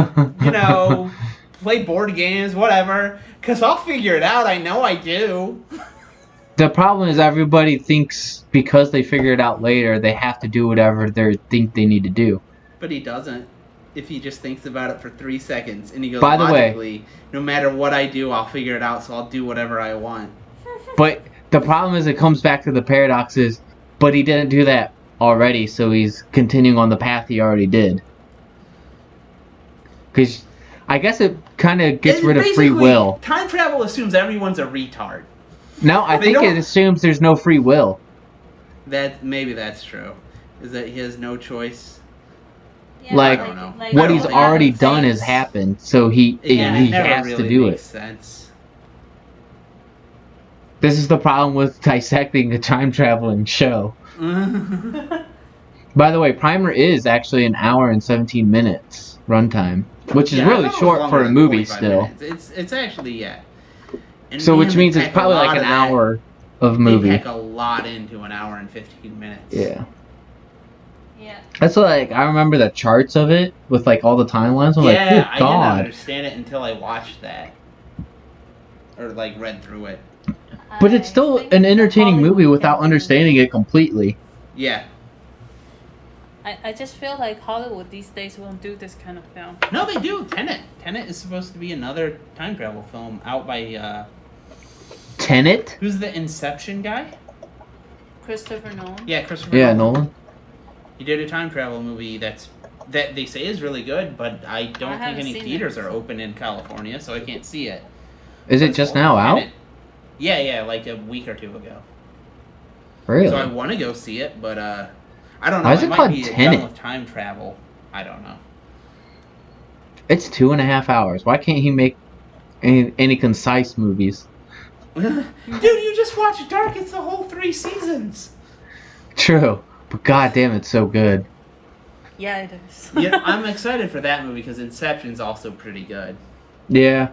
S5: play board games, whatever. Because I'll figure it out. I know I do.
S2: The problem is everybody thinks because they figure it out later, they have to do whatever they think they need to do.
S5: But he doesn't. If he just thinks about it for 3 seconds and he goes,
S2: by the
S5: way, no matter what I do, I'll figure it out, so I'll do whatever I want.
S2: But the problem is it comes back to the paradoxes. But he didn't do that already, so he's continuing on the path he already did. Because I guess it kind of gets rid of free will.
S5: Time travel assumes everyone's a retard.
S2: No, I think it assumes there's no free will.
S5: Maybe that's true. Is that he has no choice?
S2: Yeah, I don't know. What he's already done has happened, so he has to do it.
S5: Sense.
S2: This is the problem with dissecting a time-traveling show. By the way, Primer is actually an hour and 17 minutes runtime, which is really short for a movie still.
S5: It's actually, And
S2: so which means it's probably like an hour of movie.
S5: They pack a lot into an hour and 15 minutes.
S2: Yeah. That's like, I remember the charts of it with like all the timelines. I'm like, good God.
S5: I didn't understand it until I watched that. Or like read through it.
S2: But it's still an entertaining movie without understanding it completely.
S5: Yeah.
S1: I just feel like Hollywood these days won't do this kind of film.
S5: No, they do. Tenet. Tenet is supposed to be another time travel film out by...
S2: Tenet?
S5: Who's the Inception guy?
S1: Christopher Nolan.
S5: Yeah, Christopher
S2: Nolan.
S5: He did a time travel movie that they say is really good, but I don't think any theaters are open in California, so I can't see it.
S2: Is it just now out?
S5: Yeah, like a week or two ago.
S2: Really?
S5: So I want to go see it, but I don't know.
S2: Why is it called Tenet?
S5: Done with time travel. I don't know.
S2: It's 2.5 hours. Why can't he make any concise movies?
S5: Dude, you just watched Dark. It's the whole 3 seasons.
S2: True. But goddamn, it's so good.
S1: Yeah, it is.
S5: Yeah, I'm excited for that movie because Inception's also pretty good.
S2: Yeah.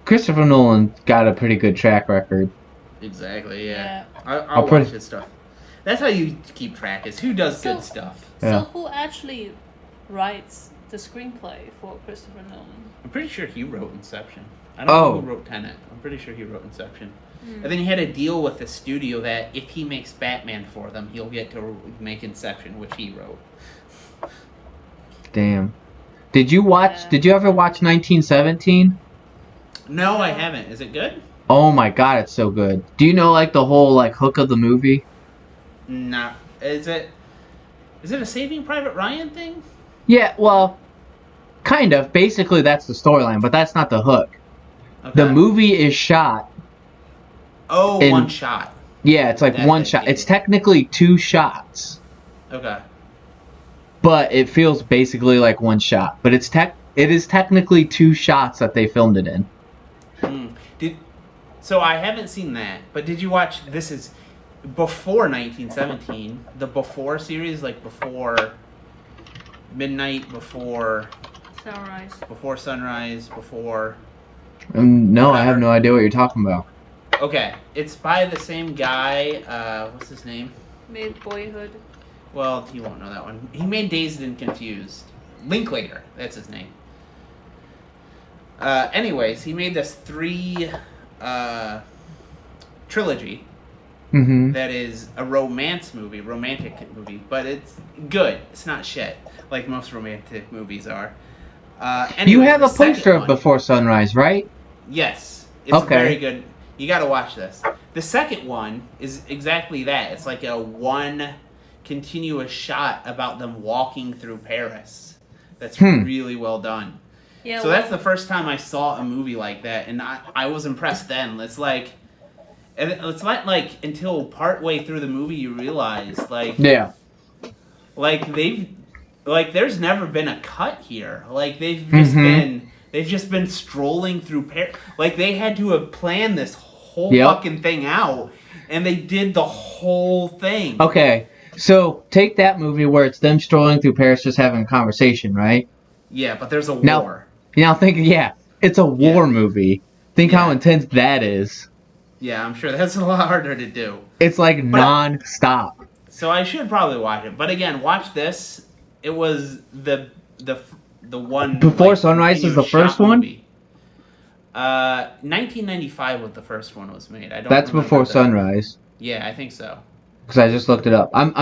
S2: Christopher Nolan got a pretty good track record.
S5: Exactly, yeah.
S1: Yeah.
S5: I'll watch his stuff. That's how you keep track, is who does good stuff.
S1: So
S2: Yeah.
S1: who actually writes the screenplay for Christopher Nolan?
S5: I'm pretty sure he wrote Inception. I don't know who wrote Tenet. I'm pretty sure he wrote Inception. And then he had a deal with the studio that if he makes Batman for them, he'll get to make Inception, which he wrote.
S2: Damn. Did you ever watch 1917?
S5: No, I haven't. Is it good?
S2: Oh my god, it's so good. Do you know like the whole like hook of the movie?
S5: Nah. Is it a Saving Private Ryan thing?
S2: Yeah, well, kind of. Basically, that's the storyline, but that's not the hook.
S5: Okay.
S2: The movie is shot.
S5: Oh,
S2: in-
S5: one shot.
S2: Yeah, it's like
S5: That
S2: one
S5: I
S2: shot.
S5: get
S2: It's
S5: it.
S2: technically 2 shots,
S5: Okay.
S2: but it feels basically like one shot. But it is technically 2 shots that they filmed it in.
S5: So I haven't seen that, but did you watch? This is before 1917, the Before series, like before midnight, before sunrise, before.
S2: No, I have
S5: Whatever.
S2: no idea what you're talking about.
S5: Okay, it's by the same guy. What's his name?
S1: Made Boyhood.
S5: Well, you won't know that one. He made Dazed and Confused. Linklater, that's his name. Anyways, he made this 3 trilogy
S2: Mm-hmm.
S5: that is a romantic movie, but it's good. It's not shit like most romantic movies are. Anyways,
S2: You have
S5: the
S2: a poster
S5: second
S2: of
S5: one-
S2: Before Sunrise, right?
S5: Yes, it's
S2: Okay.
S5: very good. You got to watch this. The second one is exactly that. It's like a one continuous shot about them walking through Paris. That's really well done.
S1: Yeah.
S5: So that's the first time I saw a movie like that, and I was impressed then. It's not like until partway through the movie you realize
S2: Yeah.
S5: there's never been a cut here. Like they've just been strolling through Paris. Like they had to have planned this whole fucking thing out, and they did the whole thing.
S2: Okay, so take that movie where it's them strolling through Paris just having a conversation, right?
S5: Yeah, but there's a
S2: Now-
S5: war.
S2: Now think, it's a war movie. Think how
S5: Yeah.
S2: intense that is.
S5: Yeah, I'm sure that's a lot harder to do.
S2: It's like non-stop.
S5: So I should probably watch it. But again, watch this. It was the one
S2: Before Sunrise is the
S5: continuous
S2: first
S5: shot
S2: one?
S5: movie. 1995 was the first one was made. I don't.
S2: That's
S5: remember
S2: Before
S5: the-
S2: Sunrise.
S5: Yeah, I think so.
S2: Because I just looked it up. I'm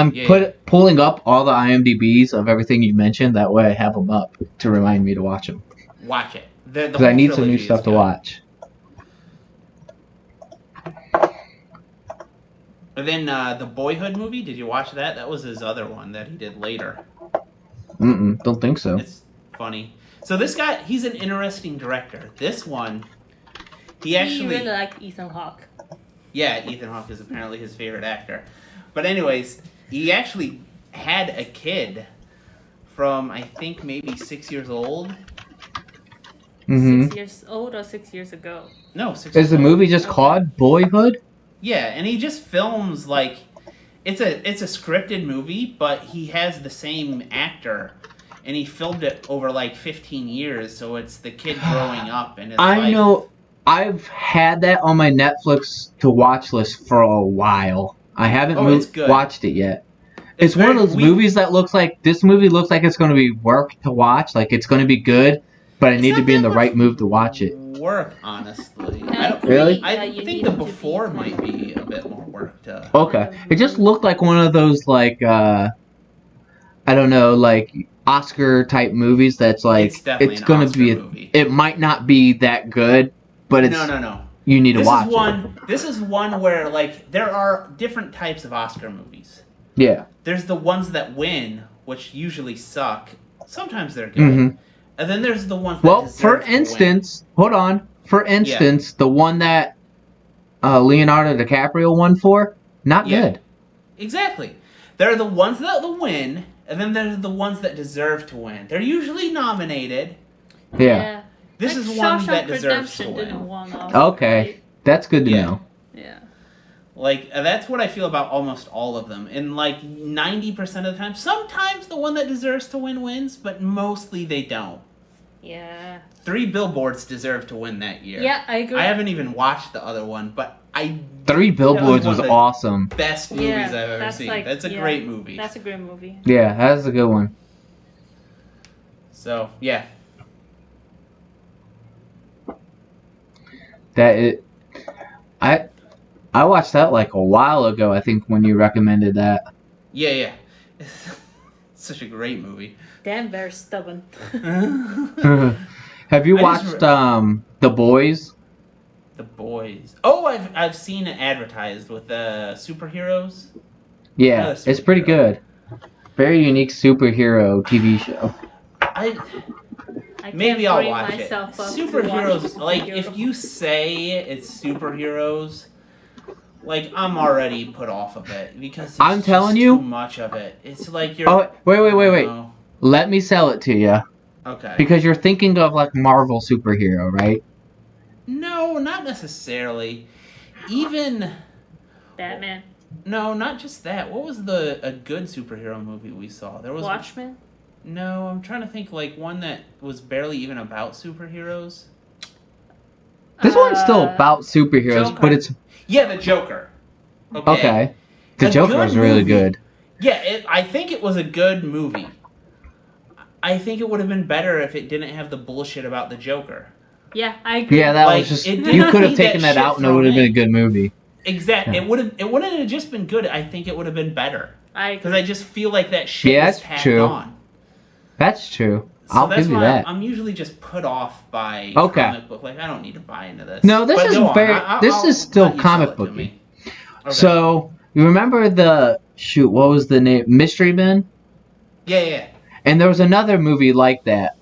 S2: pulling up all the IMDb's of everything you mentioned. That way I have them up to remind me to watch them.
S5: Watch it.
S2: Because I need some new stuff to watch.
S5: And then the Boyhood movie. Did you watch that? That was his other one that he did later.
S2: Don't think so.
S5: It's funny. So this guy, he's an interesting director. This one, he
S1: really like Ethan Hawke.
S5: Yeah, Ethan Hawke is apparently his favorite actor. But anyways, he actually had a kid from, I think, maybe 6 years old.
S1: 6 years old or 6 years ago?
S5: No, 6
S2: Is
S5: years
S2: the
S5: old.
S2: movie just called Boyhood?
S5: Yeah, and he just films, like, it's a scripted movie, but he has the same actor. And he filmed it over, like, 15 years, so it's the kid growing up. And
S2: I know. I've had that on my Netflix to watch list for a while. I haven't
S5: it's good.
S2: watched it yet. It's one of
S5: very
S2: those movies that looks like this movie looks like it's going to be work to watch. Like it's going to be good, but I need to be in the right mood to watch it.
S5: Work, honestly.
S2: Really?
S5: I think the Before might be a bit more work to.
S2: Okay, it just looked like one of those like I don't know, like Oscar type movies. That's like
S5: It's definitely
S2: it's
S5: an
S2: going to
S5: Oscar
S2: be.
S5: movie.
S2: It might not be that good, but it's
S5: No.
S2: You need to watch
S5: This is one where like there are different types of Oscar movies.
S2: it. Yeah.
S5: There's the ones that win, which usually suck. Sometimes they're good.
S2: Mm-hmm.
S5: And then there's the ones that
S2: Well,
S5: deserve
S2: for
S5: to win.
S2: instance, hold on. For instance, the one that Leonardo DiCaprio won for, not good.
S5: Exactly. There are the ones that will win, and then there's the ones that deserve to win. They're usually nominated.
S2: Yeah.
S5: This
S1: Like
S5: is one
S1: Shawshank
S5: that deserves to
S1: Redemption
S5: win.
S1: didn't win Oscar,
S2: Okay.
S1: right?
S2: That's good to
S5: Yeah.
S2: know.
S1: Yeah.
S5: Like, that's what I feel about almost all of them. And, like, 90% of the time, sometimes the one that deserves to win wins, but mostly they don't.
S1: Yeah.
S5: 3 Billboards deserve to win that year.
S1: Yeah, I agree.
S5: I haven't even watched the other one, but
S2: 3 Billboards was awesome.
S5: Best movies I've ever seen.
S1: Like,
S5: that's a great movie.
S1: That's a great movie.
S2: Yeah, that's a good one.
S5: So, yeah.
S2: I watched that like a while ago, I think, when you recommended that.
S5: Yeah. It's such a great movie.
S1: Damn, very stubborn.
S2: Have you watched The Boys?
S5: The Boys. Oh, I've seen it advertised with the superheroes.
S2: Yeah, it's pretty good. Very unique superhero TV show.
S5: Maybe I'll watch it. Superheroes, like, if you say it's superheroes, like, I'm already put off of it because
S2: I'm telling you,
S5: too much of it. It's like you're.
S2: Oh, wait. Let me sell it to you.
S5: Okay.
S2: Because you're thinking of like Marvel superhero, right?
S5: No, not necessarily. Even
S1: Batman.
S5: No, not just that. What was a good superhero movie we saw? There was
S1: Watchmen?
S5: No, I'm trying to think like one that was barely even about superheroes.
S2: This one's still about superheroes,
S5: Joker.
S2: but it's
S5: The Joker.
S2: okay. The Joker is really good.
S5: Yeah, I think it was a good movie. I think it would have been better if it didn't have the bullshit about the Joker.
S1: Yeah, I agree.
S2: Yeah, that was just you could have taken that out and it would have been a good movie.
S5: Exactly.
S2: Yeah.
S5: It wouldn't have just been good. I think it would have been better.
S1: Because
S5: I just feel like that shit was tacked on.
S2: That's true.
S5: So
S2: I'll
S5: that's
S2: give you
S5: why
S2: that.
S5: I'm usually just put off by
S2: Okay.
S5: comic book. Like, I don't need to buy into this.
S2: No, this
S5: But
S2: is
S5: go on.
S2: very. This
S5: I'll
S2: is still
S5: let you
S2: comic
S5: sell it to
S2: booky.
S5: me. Okay.
S2: So you remember what was the name? Mystery Men?
S5: Yeah.
S2: And there was another movie like that.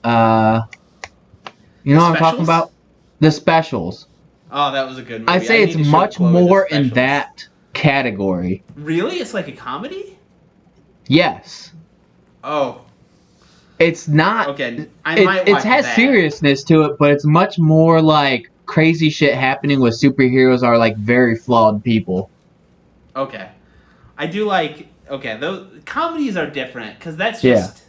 S2: You know what I'm talking about? The Specials.
S5: Oh, that was a good movie.
S2: I'd say
S5: I
S2: it's
S5: need to show
S2: much
S5: Chloe
S2: more
S5: The
S2: in
S5: Specials.
S2: that category.
S5: Really? It's like a comedy?
S2: Yes.
S5: Oh.
S2: It's not.
S5: Okay, I might watch
S2: It has
S5: that.
S2: seriousness to it, but it's much more like crazy shit happening with superheroes are like very flawed people.
S5: Okay. I do like... Okay, those comedies are different, because that's just...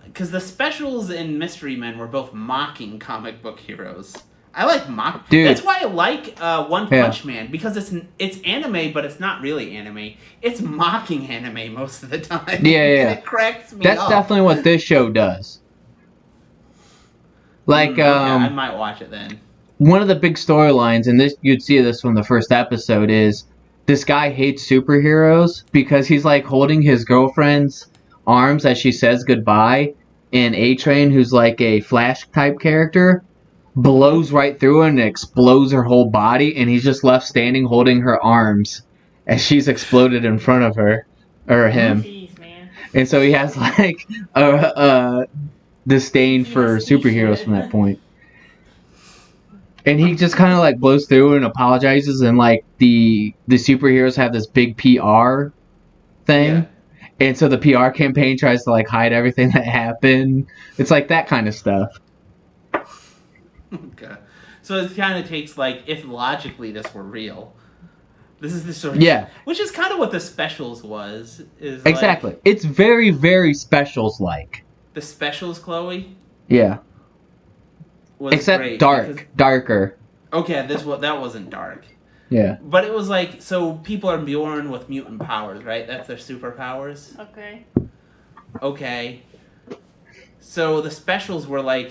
S5: Because the Specials and Mystery Men were both mocking comic book heroes. I like mock...
S2: Dude.
S5: That's why I like One Punch Man, because it's anime, but it's not really anime. It's mocking anime most of the time.
S2: Yeah.
S5: And it cracks me
S2: That's
S5: up.
S2: definitely what this show does. Like,
S5: Okay, I might watch it then.
S2: one of the big storylines, and this you'd see this from the first episode, is this guy hates superheroes because he's like holding his girlfriend's arms as she says goodbye, and A-Train, who's like a Flash type character, blows right through her and explodes her whole body, and he's just left standing holding her arms as she's exploded in front of her or him.
S1: Jeez, man.
S2: And so he has like a disdain for superheroes from that point. And he just kind of like blows through and apologizes, and like the superheroes have this big PR thing.
S5: Yeah.
S2: And so the PR campaign tries to like hide everything that happened. It's like that kind of stuff.
S5: Okay. So it kind of takes, like, if logically this were real, this is the sort of...
S2: Yeah.
S5: Which is kind of what the Specials was. Is
S2: Exactly.
S5: Like,
S2: It's very, very Specials like.
S5: the Specials, Chloe,
S2: Yeah.
S5: was
S2: Except
S5: great because-
S2: darker.
S5: Okay, that wasn't dark.
S2: Yeah.
S5: But it was like, so people are born with mutant powers, right? That's their superpowers. Okay. So the Specials were like,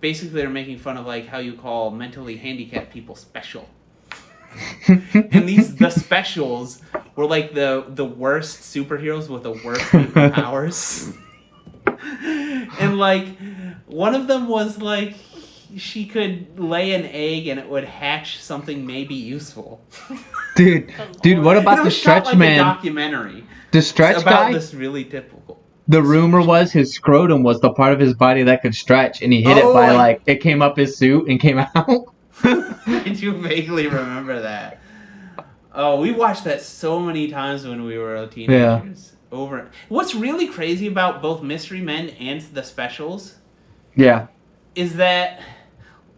S5: basically they're making fun of like how you call mentally handicapped people special. And the Specials were like the worst superheroes with the worst mutant powers. And like one of them was like she could lay an egg and it would hatch something maybe useful.
S2: Dude, what about
S5: it
S2: the
S5: was shot
S2: Stretch
S5: like
S2: Man?
S5: a documentary.
S2: The Stretch
S5: about
S2: guy?
S5: this really typical.
S2: The rumor was his scrotum was the part of his body that could stretch, and he hit it by like it came up his suit and came out.
S5: I do vaguely remember that. Oh, we watched that so many times when we were teenagers. Over. What's really crazy about both Mystery Men and the Specials
S2: Yeah.
S5: is that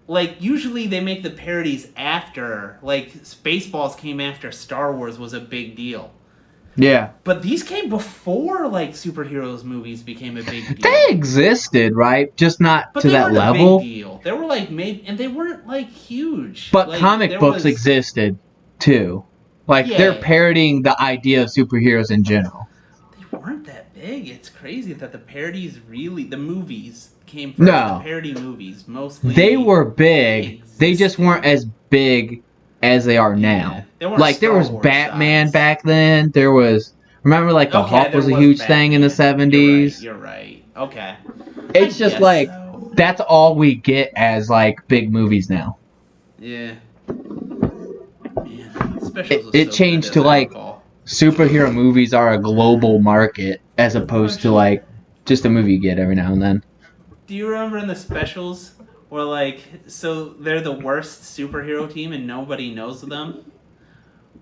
S5: like, usually they make the parodies after, like, Spaceballs came after Star Wars was a big deal.
S2: Yeah.
S5: But these came before, like, superheroes movies became a big deal.
S2: They existed, right? Just not
S5: But
S2: to
S5: they
S2: that
S5: weren't
S2: level.
S5: a big deal. They were, like, made, and they weren't, like, huge.
S2: But
S5: like,
S2: comic books existed, too. Like, they're parodying the idea of superheroes in general.
S5: They weren't that big. It's crazy that the parodies really... The movies came first.
S2: No.
S5: The parody movies, mostly...
S2: They were big. They just weren't as big as they are now.
S5: They weren't
S2: Like, there was
S5: Star Wars
S2: Batman
S5: size.
S2: back then. There was... Remember, like, the Hulk was a huge thing in the 70s?
S5: You're right. Okay.
S2: It's just like...
S5: So.
S2: That's all we get as, like, big movies now.
S5: Yeah. Man, specials
S2: It changed to, like... Superhero movies are a global market as opposed to, like, just a movie you get every now and then.
S5: Do you remember in the specials where, like, so they're the worst superhero team and nobody knows them?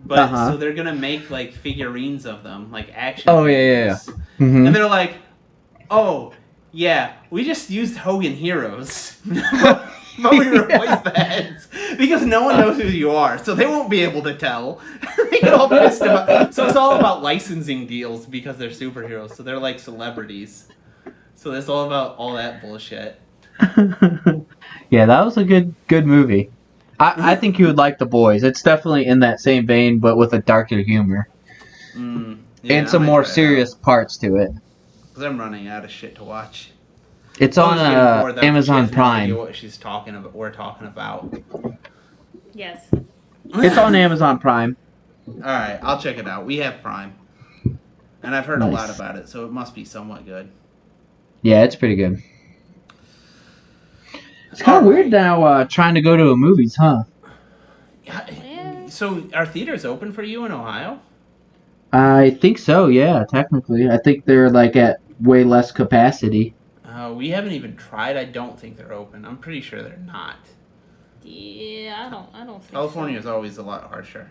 S5: But so they're gonna make, like, figurines of them, like action figures.
S2: Yeah. Mm-hmm.
S5: And they're like, oh, yeah, we just used Hogan Heroes. But we replaced the heads because no one knows who you are, so they won't be able to tell. They get all pissed about. So it's all about licensing deals because they're superheroes, so they're like celebrities. So it's all about all that bullshit.
S2: Yeah, that was a good movie. I think you would like The Boys. It's definitely in that same vein, but with a darker humor and some more serious parts to it.
S5: Because I'm running out of shit to watch.
S2: It's on Amazon Prime.
S5: No idea what she's talking about. We're talking about.
S1: Yes.
S2: It's on Amazon Prime.
S5: All right, I'll check it out. We have Prime, and I've heard a lot about it, so it must be somewhat good.
S2: Yeah, it's pretty good. It's kind of weird now trying to go to a movies, huh?
S5: Yeah. So are theaters open for you in Ohio?
S2: I think so, yeah, technically. I think they're like at way less capacity.
S5: We haven't even tried. I don't think they're open. I'm pretty sure they're not.
S1: Yeah, I don't think
S5: California is always a lot harsher.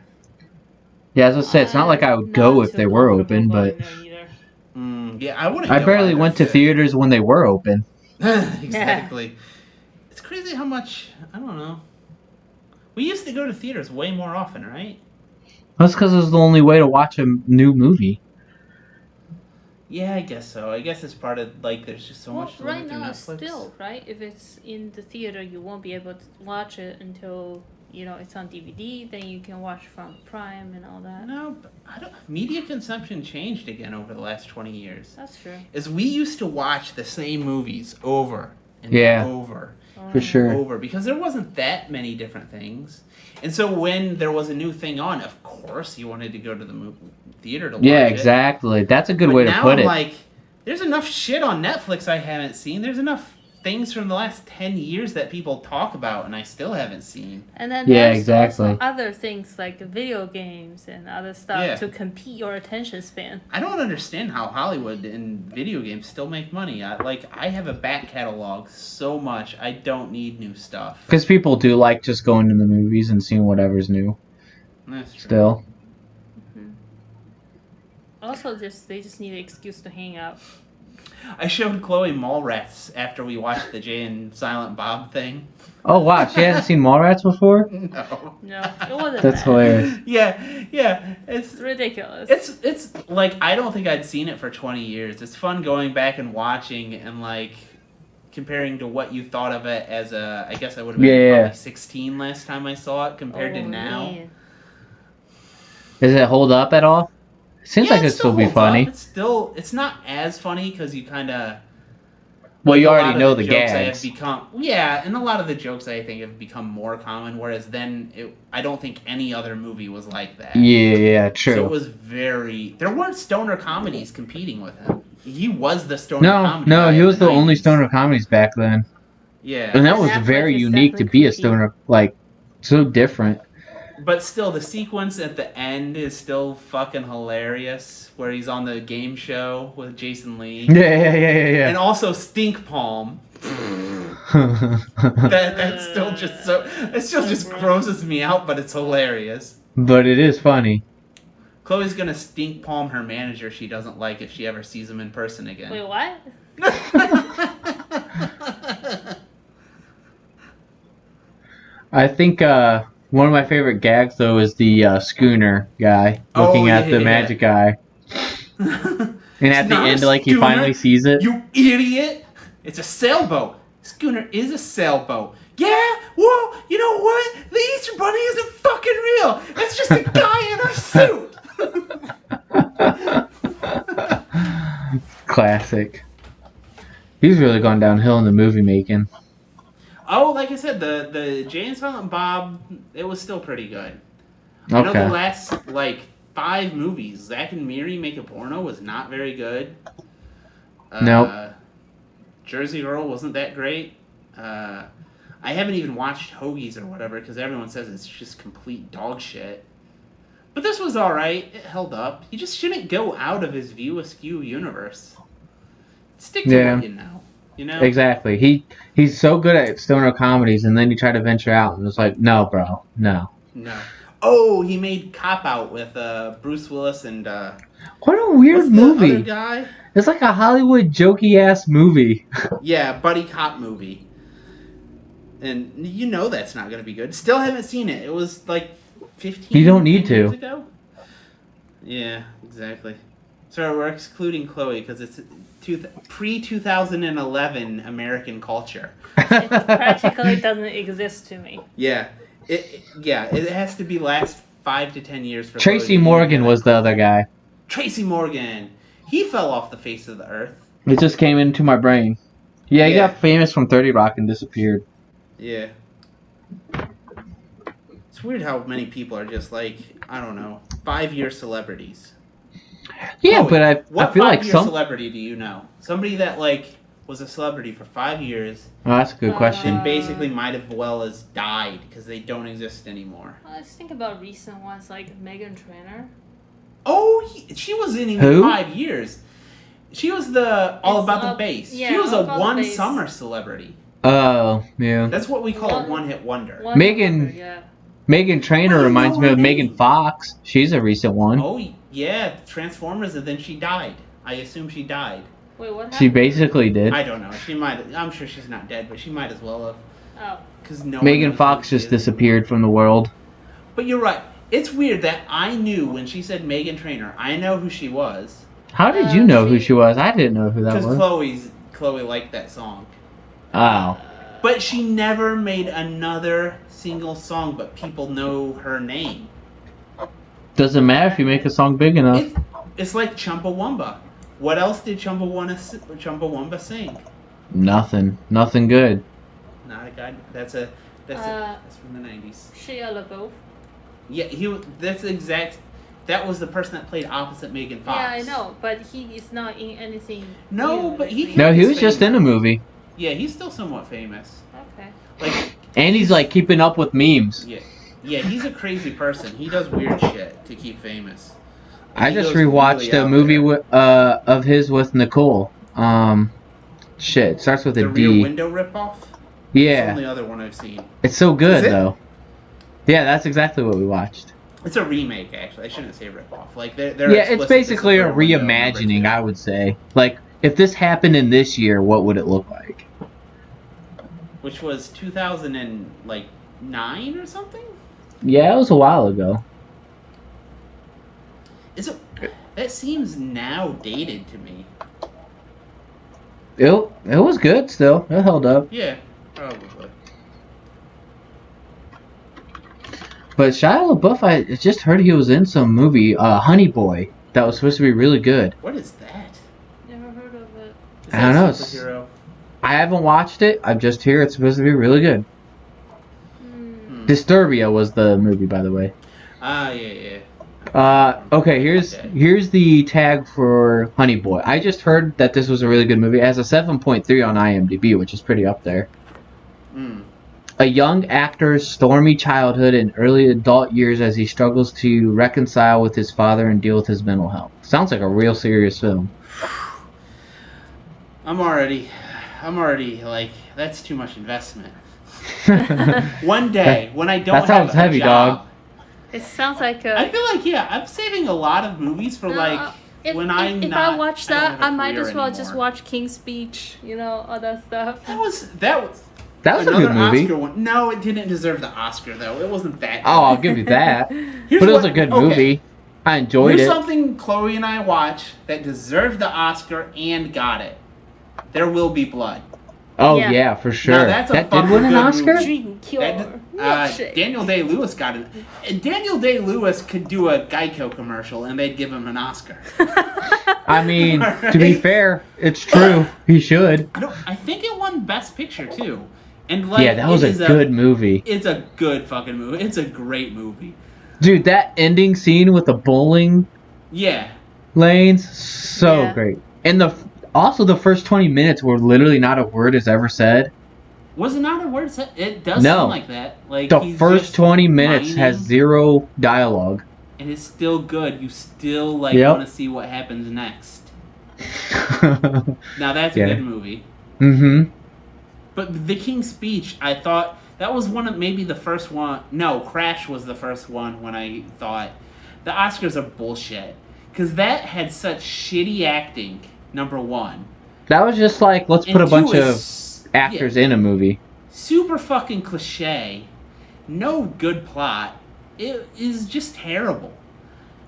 S2: Yeah, as I said, it's not like I would go if they were open, but...
S5: Yeah, I wouldn't.
S2: I barely went to theaters when they were open.
S5: Exactly. It's crazy how much, I don't know. We used to go to theaters way more often, right?
S2: That's because it was the only way to watch a new movie.
S5: Yeah, I guess so. I guess it's part of, like, there's just so much to
S1: right
S5: through
S1: now,
S5: Netflix.
S1: still, right? If it's in the theater, you won't be able to watch it until, you know, it's on DVD. Then you can watch from Prime and all that.
S5: No, but media consumption changed again over the last 20 years.
S1: That's true.
S5: As we used to watch the same movies over and over.
S2: For sure.
S5: Over, because there wasn't that many different things. And so when there was a new thing on, of course you wanted to go to the theater to watch it.
S2: Yeah, exactly. That's a good way to put it.
S5: Now I'm like, there's enough shit on Netflix I haven't seen. There's enough things from the last 10 years that people talk about and I still haven't seen.
S1: And then there's also other things like video games and other stuff to compete your attention span.
S5: I don't understand how Hollywood and video games still make money. I have a back catalog so much. I don't need new stuff.
S2: Because people do like just going to the movies and seeing whatever's new.
S5: That's true.
S2: Still.
S1: Also, they just need an excuse to hang out.
S5: I showed Chloe Mallrats after we watched the Jay and Silent Bob thing.
S2: Oh, wow. She hasn't seen Mallrats before?
S5: No,
S1: it wasn't
S2: That's hilarious.
S5: Yeah. It's
S1: ridiculous.
S5: It's like, I don't think I'd seen it for 20 years. It's fun going back and watching and, like, comparing to what you thought of it as I guess I would have been probably 16 last time I saw it compared to now.
S1: Man.
S2: Does it hold up at all? Seems like it'd still be funny.
S5: It's not as funny because you kind of...
S2: Well, you already know the gags.
S5: And a lot of the jokes I think have become more common, whereas then I don't think any other movie was like that.
S2: Yeah, true.
S5: So it was there weren't stoner comedies competing with him. He was the stoner comedy.
S2: No, he was the only stoner comedies back then.
S5: Yeah.
S2: And that was very unique to be a stoner, like, so different.
S5: But still, the sequence at the end is still fucking hilarious, where he's on the game show with Jason Lee.
S2: Yeah.
S5: And also Stink Palm. That's still just so... It still just grosses me out, but it's hilarious.
S2: But it is funny.
S5: Chloe's gonna stink palm her manager she doesn't like if she ever sees him in person again.
S1: Wait, what?
S2: I think one of my favorite gags though is the schooner guy looking at the magic eye, and at the end, like he finally sees it.
S5: You idiot! It's a sailboat. Schooner is a sailboat. Yeah, well, you know what? The Easter Bunny isn't fucking real. It's just a guy in a suit.
S2: Classic. He's really gone downhill in the movie making.
S5: Oh, like I said, the Jay and Silent Bob, it was still pretty good. I know the last, 5 movies, Zack and Miri Make a Porno was not very good.
S2: Nope.
S5: Jersey Girl wasn't that great. I haven't even watched Hoagies or whatever because everyone says it's just complete dog shit. But this was alright. It held up. You just shouldn't go out of his View Askew universe. Stick to what you know. You know?
S2: Exactly. He's so good at stoner comedies, and then you try to venture out, and it's like, no, bro, no.
S5: No. Oh, he made Cop Out with Bruce Willis and...
S2: what a weird movie.
S5: Other guy?
S2: It's like a Hollywood jokey-ass movie.
S5: Yeah, buddy cop movie. And you know that's not going to be good. Still haven't seen it. It was 15
S2: You don't need
S5: years
S2: to.
S5: ago? Yeah, exactly. So we're excluding Chloe because it's pre-2011 American culture.
S1: It practically doesn't exist to me.
S5: Yeah. It has to be last 5 to 10 years for
S2: Tracy Morgan was the other guy.
S5: Tracy Morgan. He fell off the face of the earth.
S2: It just came into my brain. Yeah, he got famous from 30 Rock and disappeared.
S5: Yeah. It's weird how many people are just 5-year celebrities.
S2: Yeah, but I feel like
S5: What 5-year celebrity do you know? Somebody that was a celebrity for 5 years.
S2: Oh, that's a good question.
S5: And basically might as well as died because they don't exist anymore.
S1: Let's think about recent ones like Meghan Trainor.
S5: Oh, she was in even 5 years. She was the All About the Bass.
S1: Yeah,
S5: she was a one
S1: bass.
S5: summer celebrity.
S2: Oh, yeah.
S5: That's what we call a one-hit wonder.
S2: Meghan Trainor reminds me of Megan Fox. She's a recent one.
S5: Oh, yeah. Transformers, and then she died. I assume she died.
S1: Wait, what happened?
S2: She basically did.
S5: I don't know. She might. I'm sure she's not dead, but she might as well have.
S1: Oh.
S5: Because no.
S2: Megan Fox just disappeared from the world.
S5: But you're right. It's weird that I knew when she said Meghan Trainor. I know who she was.
S2: How did you know who she was? I didn't know who that was.
S5: Because Chloe liked that song.
S2: Oh.
S5: But she never made another single song, but people know her name.
S2: Doesn't matter if you make a song big enough.
S5: It's like Chumbawamba. What else did Chumbawamba sing?
S2: Nothing. Nothing good.
S5: Not a guy. That's from the 90s.
S1: Shia LaBeouf.
S5: Yeah, that was the person that played opposite Megan Fox.
S1: Yeah, I know, but he is not in anything.
S5: No,
S1: new.
S5: but he
S2: was just in a movie.
S5: Yeah, he's still somewhat famous.
S1: Okay.
S2: And he's keeping up with memes.
S5: Yeah, he's a crazy person. He does weird shit to keep famous.
S2: I just rewatched a movie of his with Nicole. It starts with a D.
S5: The Rear Window ripoff?
S2: Yeah.
S5: It's the only other one I've seen.
S2: It's so good though. Yeah, that's exactly what we watched.
S5: It's a remake, actually. I shouldn't say ripoff.
S2: It's basically a reimagining, I would say. If this happened in this year, what would it look like?
S5: Which was 2009 or something?
S2: Yeah, it was a while ago.
S5: That seems now dated to me.
S2: It was good still. It held up.
S5: Yeah, probably.
S2: But Shia LaBeouf, I just heard he was in some movie, Honey Boy, that was supposed to be really good.
S5: What is that?
S1: Never heard of it.
S2: I don't know.
S5: Superhero?
S2: I haven't watched it. I just hear it's supposed to be really good. Disturbia was the movie, by the way.
S5: Yeah.
S2: Okay, here's the tag for Honey Boy. I just heard that this was a really good movie. It has a 7.3 on IMDb, which is pretty up there. A young actor's stormy childhood and early adult years as he struggles to reconcile with his father and deal with his mental health. Sounds like a real serious film.
S5: I'm already that's too much investment. One day when I don't
S2: that sounds
S5: have a
S2: heavy,
S5: job,
S1: dog. It sounds like
S5: I feel I'm saving a lot of movies for
S1: if I watch that, I might as well just watch King's Speech, all that stuff.
S5: That
S2: That was
S5: Another
S2: a good movie.
S5: Oscar one. No, it didn't deserve the Oscar though. It wasn't that good.
S2: Oh, I'll give you that.
S5: Here's
S2: But it was
S5: what-
S2: a good
S5: okay.
S2: movie. I enjoyed
S5: Here's
S2: it.
S5: something Chloe and I watched that deserved the Oscar and got it. There Will Be Blood.
S2: Oh
S1: Yeah.
S2: yeah, for sure.
S5: Now, that's a
S2: that did
S5: fucking
S2: win an
S5: good
S2: Oscar?
S5: movie.
S1: Drink your milkshake.
S5: Daniel Day-Lewis got it. And Daniel Day-Lewis could do a Geico commercial and they'd give him an Oscar.
S2: I mean, to
S5: Alright.
S2: be fair, it's true. He should.
S5: I think it won Best Picture too. And like,
S2: Yeah, that was
S5: it
S2: a
S5: is
S2: good movie.
S5: It's a good fucking movie. It's a great movie.
S2: Dude, that ending scene with the bowling
S5: Yeah.
S2: lanes, so
S1: Yeah.
S2: great. And also the first 20 minutes where literally not a word is ever said.
S5: Was it not a word said? It does
S2: No.
S5: sound like that. Like
S2: The
S5: he's
S2: first
S5: just
S2: 20 minutes has
S5: mining,
S2: zero dialogue.
S5: and it's still good. You still like
S2: Yep.
S5: want to see what happens next. Now that's
S2: Yeah.
S5: a good movie.
S2: Mm-hmm.
S5: But The King's Speech, I thought that was one of maybe the first one. No, Crash was the first one when I thought the Oscars are bullshit because that had such shitty acting. Number one,
S2: That was just like, let's put a
S5: And
S2: bunch
S5: two
S2: of
S5: is-
S2: actors
S5: yeah,
S2: in a movie.
S5: super fucking cliche, no good plot. It is just terrible.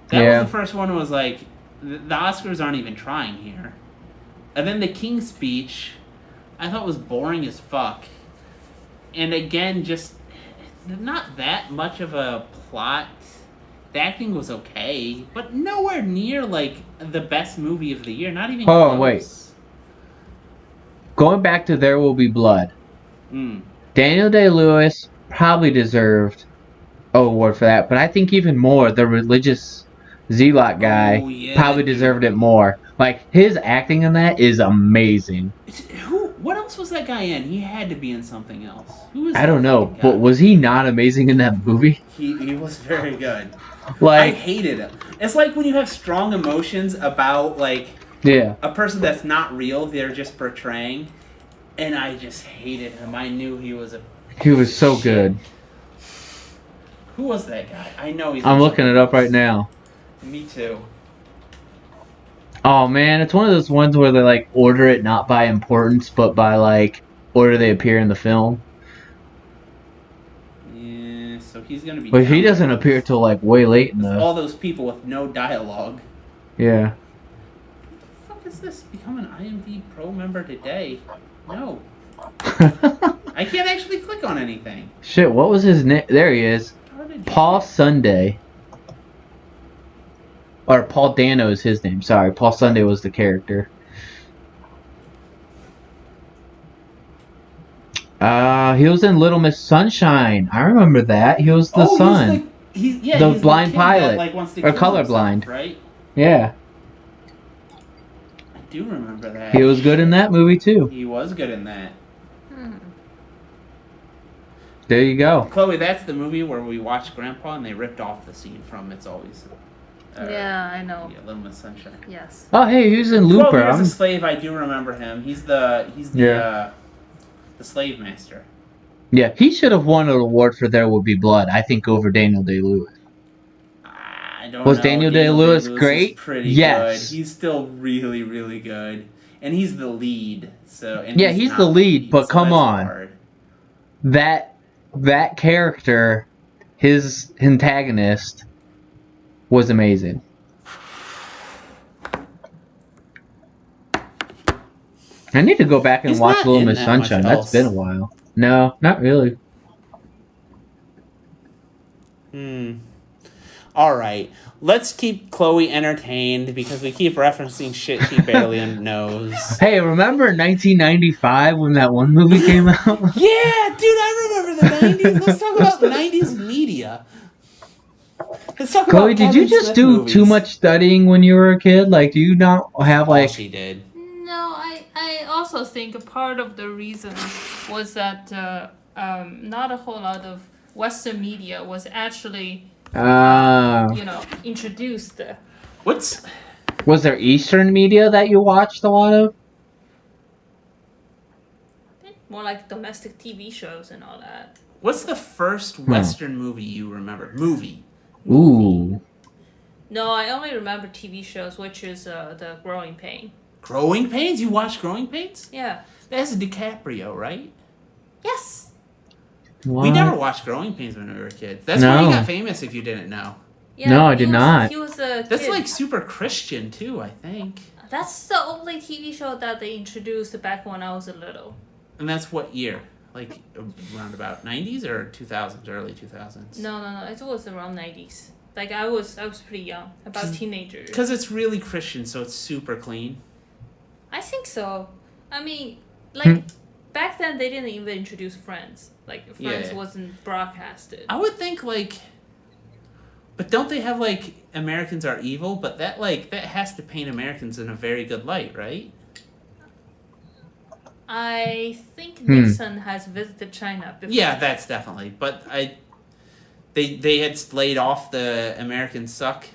S5: That
S2: Yeah.
S5: was the first one. Was like the Oscars aren't even trying here. And then The King's Speech, I thought was boring as fuck. And again, just not that much of a plot. The acting was okay, but nowhere near like the best movie of the year. Not even
S2: Oh,
S5: close.
S2: wait. Going back to There Will Be Blood,
S5: Mm.
S2: Daniel Day-Lewis probably deserved an award for that, but I think even more, the religious zealot guy
S5: Oh, yeah.
S2: probably deserved it more. Like, his acting in that is amazing.
S5: What else was that guy in? He had to be in something else. Who was
S2: I
S5: that
S2: don't know,
S5: fucking guy?
S2: but was he not amazing in that movie?
S5: He was very good. I
S2: Like,
S5: hated him. It's like when you have strong emotions about like
S2: yeah.
S5: a person that's not real, they're just portraying, and I just hated him. I knew he was a.
S2: He was so good.
S5: Who was that guy? I know he's.
S2: I'm
S5: in
S2: looking
S5: something
S2: it up right
S5: else.
S2: now.
S5: Me too.
S2: Oh man, it's one of those ones where they like order it not by importance, but by like order they appear in the film.
S5: Yeah, so he's gonna be.
S2: But he
S5: down.
S2: doesn't appear till like way late in the.
S5: All those people with no dialogue.
S2: Yeah.
S5: What the fuck is this? Become an IMDb Pro member today? No, I can't actually click on anything.
S2: Shit, what was his name? There he is.
S5: How did you-
S2: Paul Sunday. Or Paul Dano is his name. Sorry, Paul Sunday was the character. He was in Little Miss Sunshine. I remember that. He was the son.
S5: He's
S2: The
S5: he's
S2: blind
S5: kid
S2: pilot.
S5: that, like, wants to
S2: Or
S5: kill
S2: colorblind.
S5: himself, right?
S2: Yeah.
S5: I do remember that.
S2: He was good in that movie too.
S5: He was good in that.
S2: There you go.
S5: Chloe, that's the movie where we watched Grandpa and they ripped off the scene from It's Always.
S1: Yeah, I know.
S5: Yeah, Little Miss Sunshine.
S1: Yes.
S2: Oh, hey, he was in
S5: 12
S2: Looper.
S5: Years a
S2: I'm-
S5: Slave, I do remember him. He's the
S2: Yeah.
S5: the slave master.
S2: Yeah, he should have won an award for There Will Be Blood, I think, over Daniel Day-Lewis.
S5: I don't
S2: Was
S5: know.
S2: Daniel Day-Lewis
S5: is
S2: great?
S5: Pretty
S2: Yes.
S5: good. He's still really, really good, and he's the lead. So and
S2: Yeah, he's
S5: not
S2: the lead, but
S5: so
S2: come
S5: that's
S2: on.
S5: hard.
S2: That character, his antagonist, was amazing. I need to go back and
S5: He's
S2: watch
S5: not
S2: Little
S5: in
S2: Miss
S5: that much
S2: Sunshine. That's
S5: else.
S2: been a while. No, not really.
S5: All right, let's keep Chloe entertained because we keep referencing shit she barely knows.
S2: Hey, remember 1995 when that one movie came out?
S5: Yeah, dude, I remember the 90s. Let's talk about 90s media. Let's talk
S2: Chloe,
S5: about
S2: did you
S5: Kevin
S2: just
S5: Smith
S2: do
S5: movies.
S2: too much studying when you were a kid? Like, do you not have
S5: All
S2: like?
S5: she did.
S1: No, I also think a part of the reason was that not a whole lot of Western media was actually introduced.
S5: What's
S2: Was there Eastern media that you watched a lot of?
S1: More like domestic TV shows and all that.
S5: what's the first Western movie you remember? Movie.
S2: Ooh.
S1: No, I only remember TV shows, which is the Growing Pain.
S5: Growing Pains? You watched Growing Pains?
S1: Yeah.
S5: That's DiCaprio, right?
S1: Yes.
S5: We never watched Growing Pains when we were kids. That's why he got famous. If you didn't know.
S1: Yeah,
S2: No, I did not.
S1: He was a
S5: That's
S1: kid.
S5: like super Christian too, I think.
S1: That's the only TV show that they introduced back when I was a little.
S5: And that's what year? Like around about 90s or 2000s, early 2000s?
S1: No. It was around 90s. Like I was pretty young, about teenager.
S5: Because it's really Christian, so it's super clean.
S1: I think so. I mean, like back then they didn't even introduce Friends. Like Friends wasn't broadcasted.
S5: I would think like, but don't they have like Americans are evil? But that has to paint Americans in a very good light, right?
S1: I think Nixon has visited China before.
S5: Yeah, that's definitely. But they had laid off the Americans suck.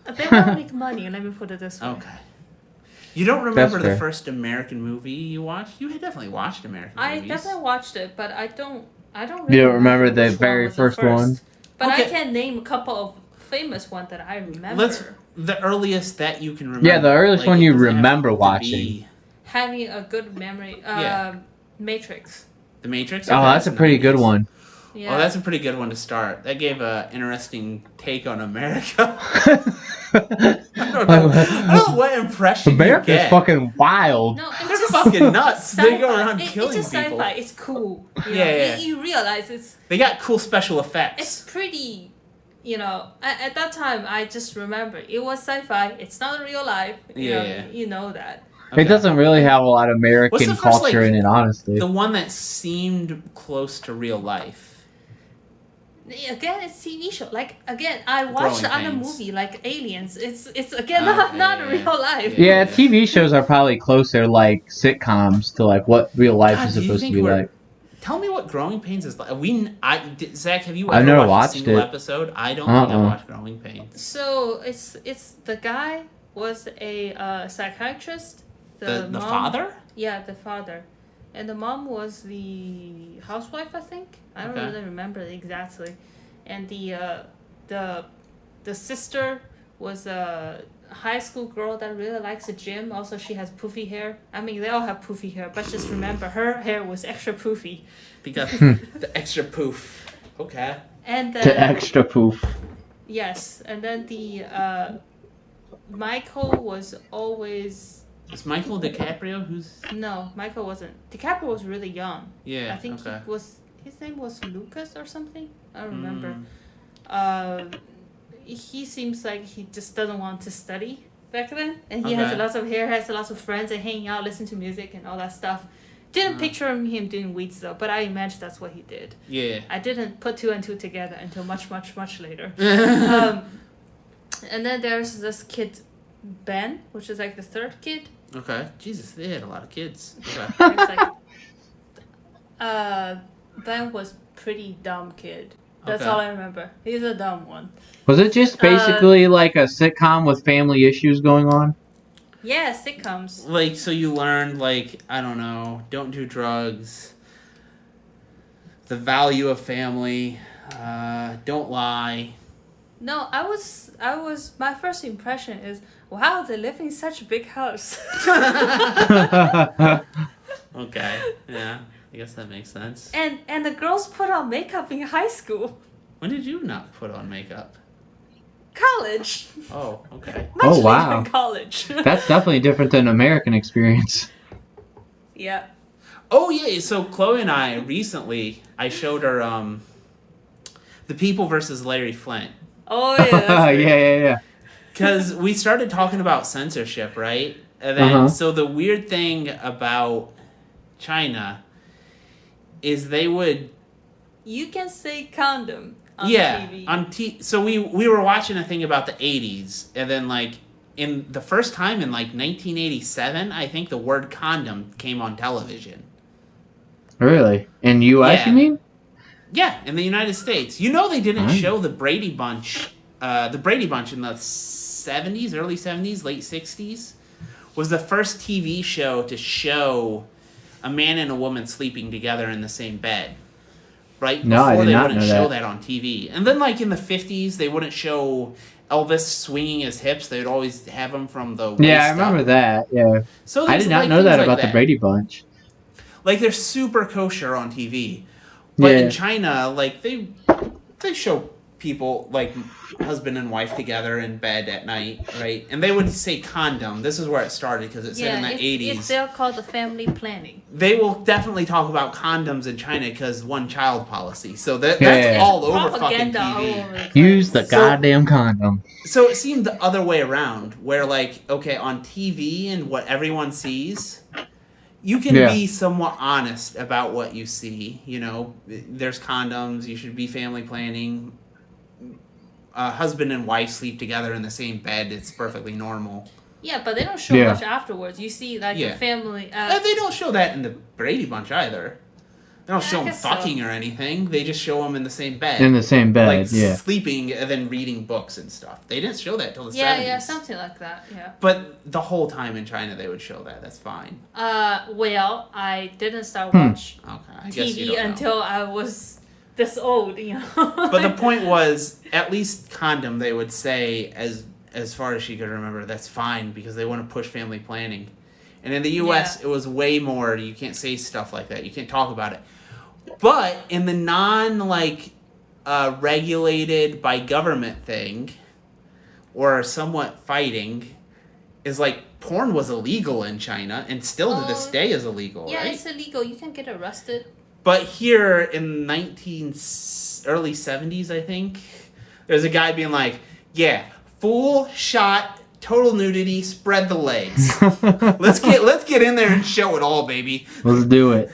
S1: They want to make money. Let me put it this way.
S5: Okay. You don't remember
S2: That's
S5: the
S2: fair.
S5: first American movie you watched? You had definitely watched American
S1: I
S5: movies.
S1: definitely watched it, but I don't really
S2: You don't remember the
S1: which
S2: very
S1: was the
S2: first one?
S1: But I
S5: Okay.
S1: can name a couple of famous ones that I remember.
S5: The earliest that you can remember.
S2: Yeah, the earliest one
S5: it
S2: you
S5: doesn't have
S2: remember
S5: to
S2: watching.
S5: be
S1: Having a good memory.
S5: Yeah.
S1: Matrix.
S5: The Matrix?
S2: Oh,
S5: Okay,
S2: that's a pretty good
S5: 90s.
S2: one.
S1: Yeah.
S5: Oh, that's a pretty good one to start. That gave an interesting take on America. I don't know what impression
S2: America's
S5: you get.
S2: fucking wild.
S1: No, it's
S5: They're
S1: just
S5: fucking nuts. They go
S1: sci-fi.
S5: around killing
S1: it's just
S5: people.
S1: sci-fi. It's cool. You
S5: Yeah,
S1: know?
S5: yeah.
S1: You realize
S5: They got cool special
S1: it's
S5: effects.
S1: pretty. You know, at that time, I just remember it was sci-fi. It's not real life.
S5: Yeah.
S1: You know that.
S2: It doesn't really have a lot of
S5: What's
S2: American
S5: the first,
S2: culture
S5: like,
S2: in it, honestly.
S5: The one that seemed close to real life.
S1: Again, it's TV show. Like again, I watched
S5: Growing
S1: another
S5: Pains.
S1: movie like Aliens. It's again
S5: Okay,
S1: not
S5: yeah.
S1: real life.
S2: Yeah, TV shows are probably closer like sitcoms to like what real life
S5: God,
S2: is
S5: do you
S2: supposed to
S5: think
S2: be
S5: we're-
S2: like.
S5: Tell me what Growing Pains is like. Zach, have you
S2: I've
S5: ever
S2: never
S5: watched a
S2: watched
S5: single
S2: it.
S5: episode? I don't think I
S2: Uh-uh.
S5: watched Growing Pains.
S1: So it's the guy was a psychiatrist.
S5: The
S1: mom,
S5: father?
S1: Yeah, the father, and the mom was the housewife. I think I don't
S5: Okay.
S1: really remember exactly, and the sister was a high school girl that really likes the gym. Also, she has poofy hair. I mean, they all have poofy hair, but just remember her hair was extra poofy.
S5: Because the extra poof. Okay.
S1: And
S2: The extra poof.
S1: yes, and then the Michael was always.
S5: Is Michael DiCaprio who's...
S1: No, Michael wasn't. DiCaprio was really young.
S5: Yeah,
S1: I think
S5: okay.
S1: his name was Lucas or something. I don't remember.
S5: Mm.
S1: He seems like he just doesn't want to study back then, and he has
S5: Okay.
S1: a lot of hair, has a lot of friends, and hanging out, listen to music and all that stuff. Didn't picture him doing weeds though, but I imagine that's what he did.
S5: Yeah.
S1: I didn't put two and two together until much later. And then there's this kid, Ben, which is like the third kid.
S5: Okay. Jesus, they had a lot of kids. Okay.
S1: It's like, Ben was pretty dumb kid. That's
S5: Okay.
S1: all I remember. He's a dumb one.
S2: Was it just basically like a sitcom with family issues going on?
S1: Yeah, sitcoms.
S5: Like, so you learned, like, I don't know, don't do drugs, the value of family, don't lie.
S1: No, I was. My first impression is, wow, they live in such a big house.
S5: Okay. Yeah. I guess that makes sense.
S1: and the girls put on makeup in high school,
S5: When did you not put on makeup?
S1: college.
S5: Oh, okay.
S1: Much
S2: Oh,
S1: later
S2: wow.
S1: in college.
S2: That's definitely different than American experience.
S1: Yeah.
S5: Oh, yeah. So Chloe and I recently, I showed her The People versus Larry Flint.
S1: Oh yeah. That's
S2: yeah,
S1: great.
S2: yeah.
S5: Because we started talking about censorship, right? And then,
S2: Uh-huh.
S5: so the weird thing about China is they would...
S1: You can say condom on TV.
S5: So we were watching a thing about the 80s, and then, like, in the first time in, like, 1987, I think the word condom came on television.
S2: Really? In U.S.,
S5: Yeah.
S2: you mean?
S5: Yeah, in the United States. You know they didn't
S2: Nice.
S5: show the Brady Bunch in the 70s, early 70s, late 60s, was the first TV show to show a man and a woman sleeping together in the same bed. Right?
S2: No, I
S5: Before
S2: did
S5: they
S2: not
S5: wouldn't
S2: know
S5: show
S2: that.
S5: that on TV. And then, like, in the 50s, they wouldn't show Elvis swinging his hips. They would always have him from the waist
S2: Yeah, I remember
S5: up.
S2: that. Yeah.
S5: So
S2: I
S5: there's,
S2: did not
S5: like,
S2: know
S5: things
S2: that
S5: like
S2: about the Brady Bunch.
S5: Like, they're super kosher on TV. But
S2: Yeah.
S5: in China, like, they show people, like, husband and wife together in bed at night, right? And they would say condom. This is where it started, because it said in the 80s.
S1: If they're called the family planning.
S5: They will definitely talk about condoms in China because one-child policy. So that's all over fucking TV.
S2: Use the goddamn condom.
S5: So it seemed the other way around, where, like, okay, on TV and what everyone sees, you can be somewhat honest about what you see. You know, there's condoms, you should be family planning. Husband and wife sleep together in the same bed, it's perfectly normal.
S1: Yeah, but they don't show much afterwards. You see, like, the family...
S5: they don't show that in the Brady Bunch, either. They don't show them fucking or anything. They just show them in the same bed.
S2: In the same bed,
S5: like, sleeping and then reading books and stuff. They didn't show that till the 70s.
S1: Yeah, something like that, yeah.
S5: But the whole time in China, they would show that. That's fine.
S1: Well, I didn't start watch TV until I was this old, you know.
S5: But the point was, at least condom, they would say, as far as she could remember, that's fine, because they want to push family planning. And in the U.S., it was way more, you can't say stuff like that. You can't talk about it. But in the regulated by government thing, or somewhat fighting, is like, porn was illegal in China, and still to this day is illegal, right?
S1: Yeah, it's illegal. You can get arrested.
S5: But here in early 70s, I think, there's a guy being like, yeah, full shot, total nudity, spread the legs. Let's get in there and show it all, baby.
S2: Let's do it.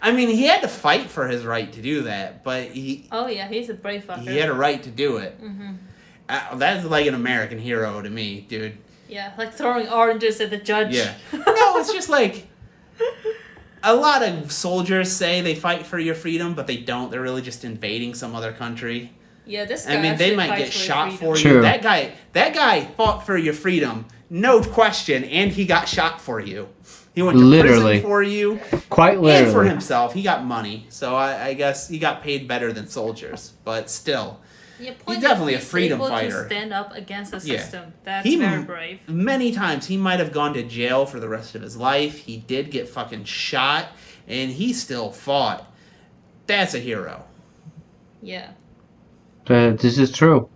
S5: I mean, he had to fight for his right to do that, but he...
S1: Oh, yeah, he's a brave fucker.
S5: He had a right to do it.
S1: Mm-hmm.
S5: That's like an American hero to me, dude.
S1: Yeah, like throwing oranges at the judge.
S5: Yeah. No, it's just like... A lot of soldiers say they fight for your freedom, but they don't. They're really just invading some other country.
S1: Yeah, this guy.
S5: I mean, they might get shot for you.
S2: True.
S5: That guy fought for your freedom, no question, and he got shot for you. He went to prison for you.
S2: Quite literally.
S5: And for himself. He got money, so I guess he got paid better than soldiers. But still,
S1: he's
S5: definitely a freedom fighter.
S1: To stand up against the system. That's very brave.
S5: Many times, he might have gone to jail for the rest of his life. He did get fucking shot, and he still fought. That's a hero.
S1: Yeah.
S2: This is true.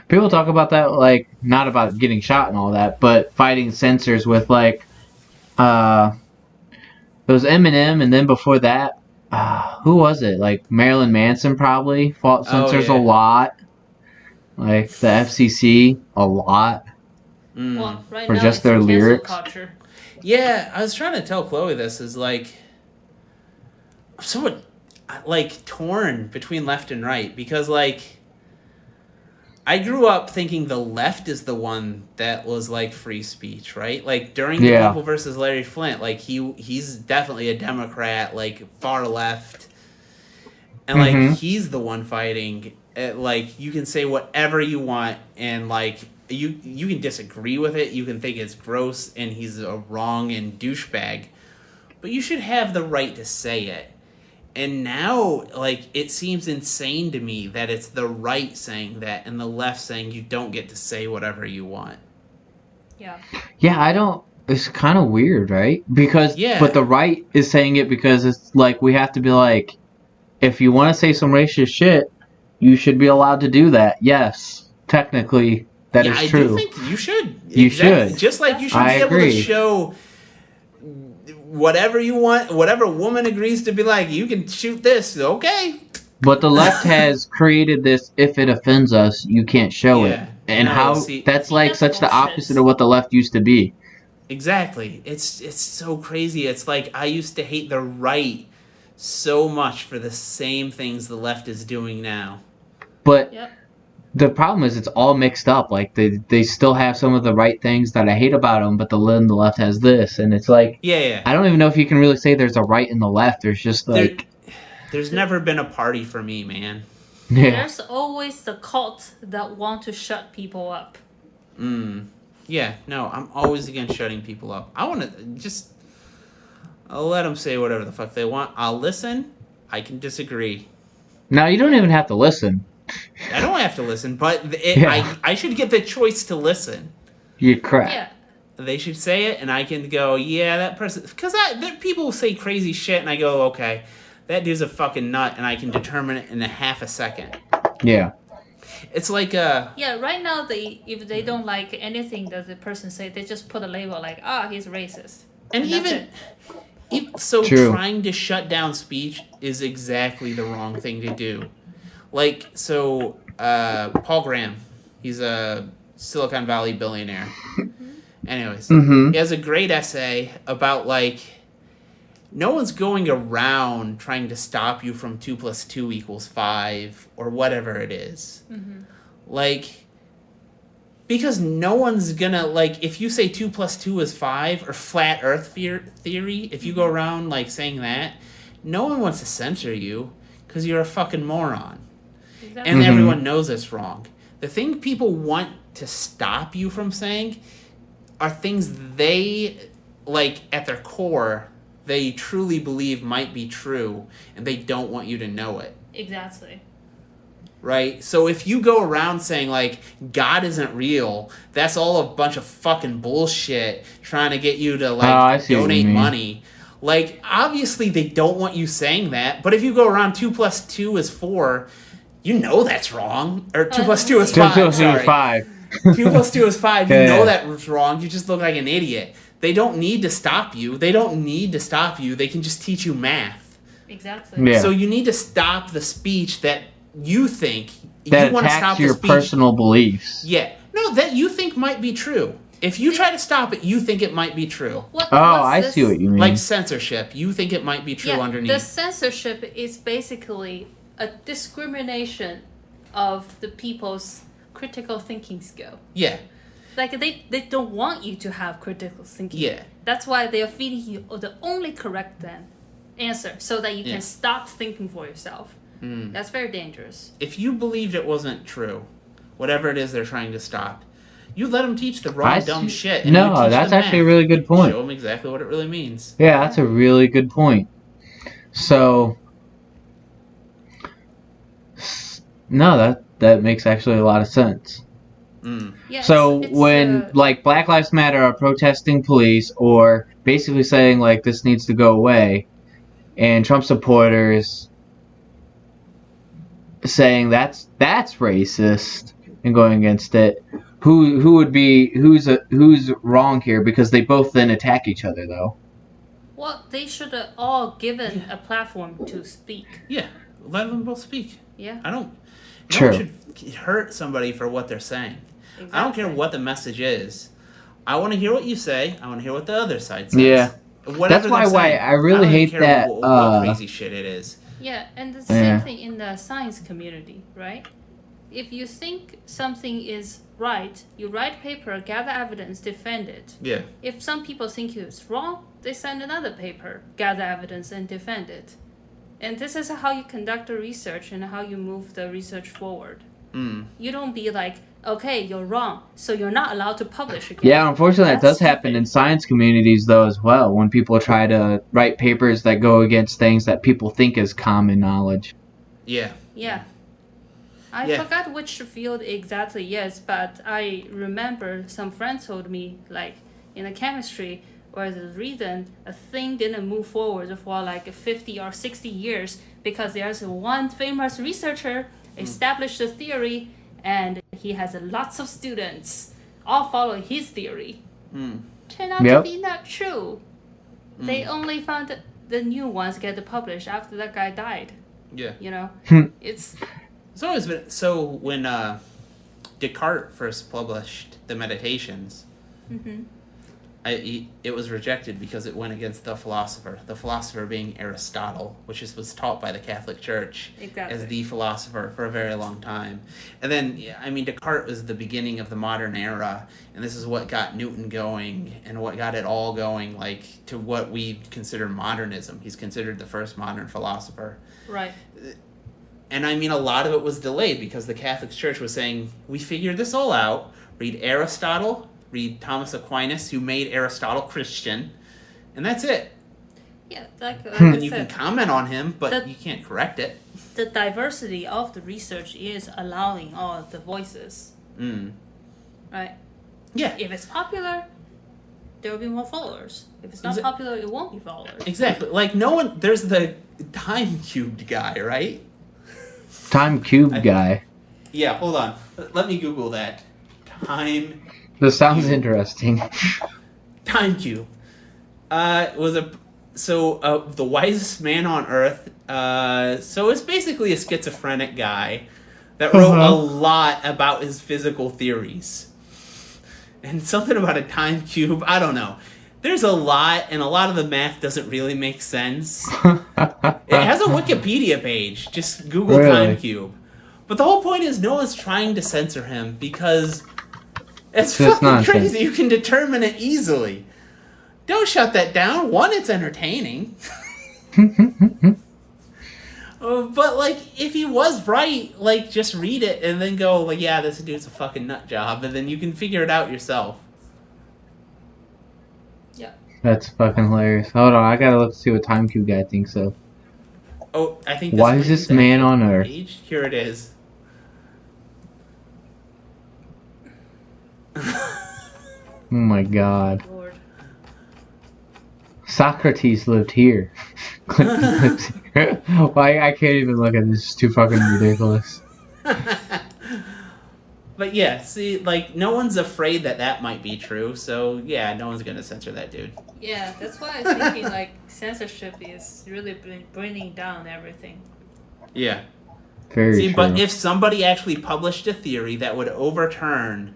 S2: People talk about that, like, not about getting shot and all that, but fighting censors with, like, it was Eminem, and then before that, who was it? Like, Marilyn Manson probably fought censors a lot. Like, the FCC, a lot.
S1: Well, right
S2: for
S1: now
S2: just
S1: it's
S2: their
S1: cancel
S2: lyrics.
S1: culture.
S5: Yeah, I was trying to tell Chloe this is like, I'm somewhat like torn between left and right, because like I grew up thinking the left is the one that was like free speech, right? Like during the People versus Larry Flint, like he's definitely a Democrat, like far left, and like he's the one fighting. Like you can say whatever you want, and like you can disagree with it, you can think it's gross, and he's a wrong and douchebag, but you should have the right to say it. And now, like, it seems insane to me that it's the right saying that and the left saying you don't get to say whatever you want.
S1: Yeah.
S2: Yeah, I don't... It's kind of weird, right? Because...
S5: Yeah.
S2: But the right is saying it because it's like, we have to be like, if you want to say some racist shit, you should be allowed to do that. Yes. Technically, that is true.
S5: I do think you should.
S2: You should.
S5: Just like you should be able to show... whatever you want, whatever woman agrees to be like, you can shoot this, okay.
S2: But the left has created this, if it offends us, you can't show it. And that's like such the opposite of what the left used to be.
S5: Exactly. It's so crazy. It's like I used to hate the right so much for the same things the left is doing now.
S2: But the problem is it's all mixed up. Like they still have some of the right things that I hate about them, but the left has this, and it's like I don't even know if you can really say there's a right and the left. There's just like
S5: there's never been a party for me, man.
S1: There's always the cult that want to shut people up.
S5: Yeah, no, I'm always against shutting people up. I want to I'll let them say whatever the fuck they want. I'll listen. I can disagree.
S2: No, you don't even have to listen.
S5: I don't have to listen, but I should get the choice to listen.
S2: You're correct.
S1: Yeah.
S5: they should say it, and I can go, yeah, that person, because people say crazy shit, and I go, okay, that dude's a fucking nut, and I can determine it in a half a second.
S2: Yeah.
S5: It's like
S1: Yeah, right now if they don't like anything that the person say, they just put a label like, he's racist.
S5: And even so,
S2: True.
S5: trying to shut down speech is exactly the wrong thing to do. Like, so Paul Graham, he's a Silicon Valley billionaire. Anyways, he has a great essay about, like, no one's going around trying to stop you from 2 + 2 = 5 or whatever it is. Like, because no one's gonna, like, if you say 2 + 2 is 5 or flat earth theory, if you go around, like, saying that, no one wants to censor you because you're a fucking moron.
S1: Exactly.
S5: And everyone knows it's wrong. The thing people want to stop you from saying are things they, like, at their core, they truly believe might be true, and they don't want you to know it.
S1: Exactly.
S5: Right? So if you go around saying, like, God isn't real, that's all a bunch of fucking bullshit trying to get you to, like, donate money. Like, obviously they don't want you saying that, but if you go around 2 + 2 is 4, you know that's wrong. Or 2 + 2 is 5.
S2: 2 + 2 is 5.
S5: 2 + 2 is 5. You know that was wrong. You just look like an idiot. They don't need to stop you. They can just teach you math.
S1: Exactly.
S2: Yeah.
S5: So you need to stop the speech that you think
S2: that
S5: you want to
S2: attacks
S5: stop
S2: your
S5: the speech.
S2: personal beliefs.
S5: Yeah. No, that you think might be true. If you try to stop it, you think it might be true.
S2: I see what you mean.
S5: Like censorship. You think it might be true underneath.
S1: The censorship is basically a discrimination of the people's critical thinking skill.
S5: Yeah.
S1: Like, they don't want you to have critical thinking.
S5: Yeah.
S1: That's why they are feeding you the only correct answer, so that you can stop thinking for yourself. That's very dangerous.
S5: If you believed it wasn't true, whatever it is they're trying to stop, you let them teach the wrong dumb shit. And
S2: No, that's actually a really good point.
S5: Show them exactly what it really means.
S2: Yeah, that's a really good point. So, no, that makes actually a lot of sense.
S1: Yeah,
S2: so when like Black Lives Matter are protesting police or basically saying like this needs to go away, and Trump supporters saying that's racist and going against it, who's wrong here? Because they both then attack each other though.
S1: Well, they should have all given a platform to speak.
S5: Yeah, let them both speak.
S1: Yeah.
S5: No one should hurt somebody for what they're saying.
S1: Exactly.
S5: I don't care what the message is. I want to hear what you say. I want to hear what the other side says.
S2: Yeah.
S5: Whatever
S2: That's why I really hate that.
S5: What crazy shit it is.
S1: Yeah, and the same thing in the science community, right? If you think something is right, you write paper, gather evidence, defend it.
S5: Yeah.
S1: If some people think it's wrong, they send another paper, gather evidence, and defend it. And this is how you conduct the research and how you move the research forward. You don't be like, okay, you're wrong, so you're not allowed to publish again.
S2: Yeah, unfortunately, that does happen in science communities, though, as well, when people try to write papers that go against things that people think is common knowledge.
S5: Yeah.
S1: Yeah. I forgot which field exactly, yes, but I remember some friends told me, like, in the chemistry, or the reason a thing didn't move forward for like 50 or 60 years because there's one famous researcher established a theory and he has lots of students all follow his theory. Turned out to be not true. They only found the new ones get published after that guy died.
S5: Yeah.
S1: You know? It's
S5: always been so when Descartes first published the Meditations, it was rejected because it went against the philosopher being Aristotle, which was taught by the Catholic Church as the philosopher for a very long time. And then, I mean, Descartes was the beginning of the modern era, and this is what got Newton going and what got it all going, like, to what we consider modernism. He's considered the first modern philosopher.
S1: right.
S5: And I mean, a lot of it was delayed because the Catholic Church was saying, we figured this all out. Read Aristotle, read Thomas Aquinas, who made Aristotle Christian, and that's it.
S1: Yeah, like
S5: And you can comment on him, but you can't correct it.
S1: The diversity of the research is allowing all the voices. Right?
S5: Yeah.
S1: If it's popular, there will be more followers. If it's not popular, it won't be followers.
S5: Exactly. Like, no one... There's the time cubed guy, right?
S2: Time cube guy.
S5: Yeah, hold on. Let me Google that. Time...
S2: This sounds interesting.
S5: Time cube. Was a... So, the wisest man on Earth. So it's basically a schizophrenic guy that wrote a lot about his physical theories. And something about a time cube, I don't know. There's a lot, and a lot of the math doesn't really make sense. It has a Wikipedia page. Just Google time cube. But the whole point is no one's trying to censor him because it's fucking
S2: nonsense.
S5: crazy. You can determine it easily. Don't shut that down. One, it's entertaining. But, like, if he was right, like, just read it and then go, like, yeah, this dude's a fucking nut job, and then you can figure it out yourself.
S1: Yeah.
S2: That's fucking hilarious. Hold on, I gotta look to see what Time Cube guy thinks of.
S5: Oh, I think
S2: Why is this man on Earth?
S5: Here it is.
S2: Oh my god.
S1: Lord.
S2: Socrates lived here. Clinton lives here. Why I can't even look at this. It's too fucking ridiculous.
S5: But yeah, see, like, no one's afraid that might be true, so yeah, no one's gonna censor that dude.
S1: Yeah, that's why I was thinking, like, censorship is really bringing down everything.
S5: Yeah.
S2: Very
S5: See,
S2: true.
S5: but if somebody actually published a theory that would overturn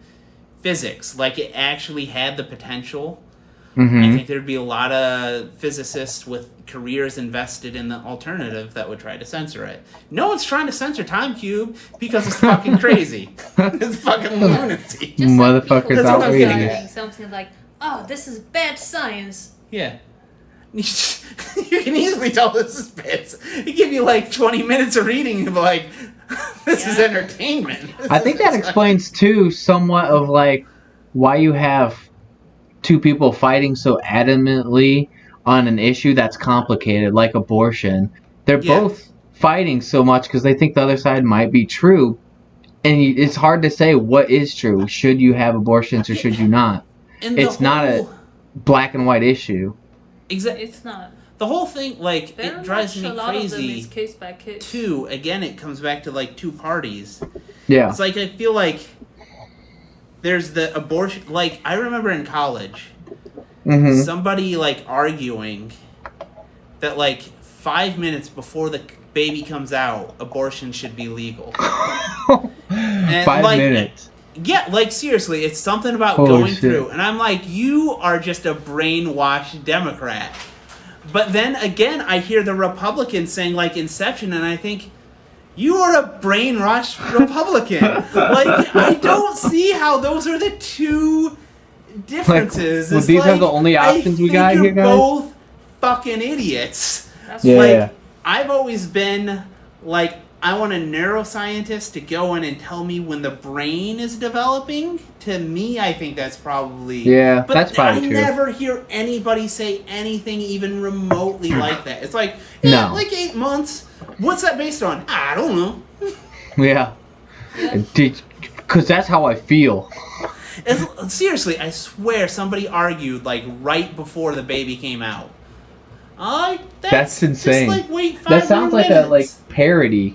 S5: physics, like it actually had the potential, I think there'd be a lot of physicists with careers invested in the alternative that would try to censor it. No one's trying to censor Time Cube because it's fucking crazy. It's fucking lunacy.
S1: Just
S2: Motherfuckers
S1: like,
S2: outrageous.
S1: saying something like, "Oh, this is bad science."
S5: Yeah. You can easily tell this is bits. They give you like 20 minutes of reading and be like, this is entertainment.
S2: I think that explains too somewhat of like why you have two people fighting so adamantly on an issue that's complicated, like abortion. They're both fighting so much because they think the other side might be true, and it's hard to say what is true. Should you have abortions or should you not?
S5: And
S2: It's not a black and white issue.
S5: Exactly.
S1: It's not.
S5: The whole thing, like,
S1: Very
S5: it drives
S1: much
S5: me
S1: a lot
S5: crazy.
S1: of them is case by case.
S5: Too, again, it comes back to like two parties.
S2: Yeah.
S5: It's like I feel like there's the abortion. Like I remember in college, somebody like arguing that like 5 minutes before the baby comes out, abortion should be legal. And,
S2: 5
S5: like,
S2: minutes.
S5: Yeah, like seriously, it's something about
S2: Holy
S5: going
S2: shit.
S5: through. And I'm like, you are just a brainwashed Democrat. But then again, I hear the Republicans saying like Inception, and I think, you are a brainwashed Republican. Like, I don't see how those are the two differences.
S2: Well,
S5: It's
S2: these are
S5: like,
S2: the only options we got
S5: you're
S2: here, guys?
S5: both fucking idiots.
S1: That's
S2: Yeah.
S5: Like, I've always been like, I want a neuroscientist to go in and tell me when the brain is developing. To me, I think that's probably...
S2: Yeah,
S5: but
S2: that's probably true.
S5: I never hear anybody say anything even remotely like that. It's like, yeah,
S2: No.
S5: like 8 months. What's that based on? I don't know.
S2: Yeah. Because that's how I feel.
S5: Seriously, I swear somebody argued like right before the baby came out.
S2: That's insane.
S5: Just, like, wait 5
S2: That sounds
S5: more
S2: like a
S5: minutes.
S2: parody.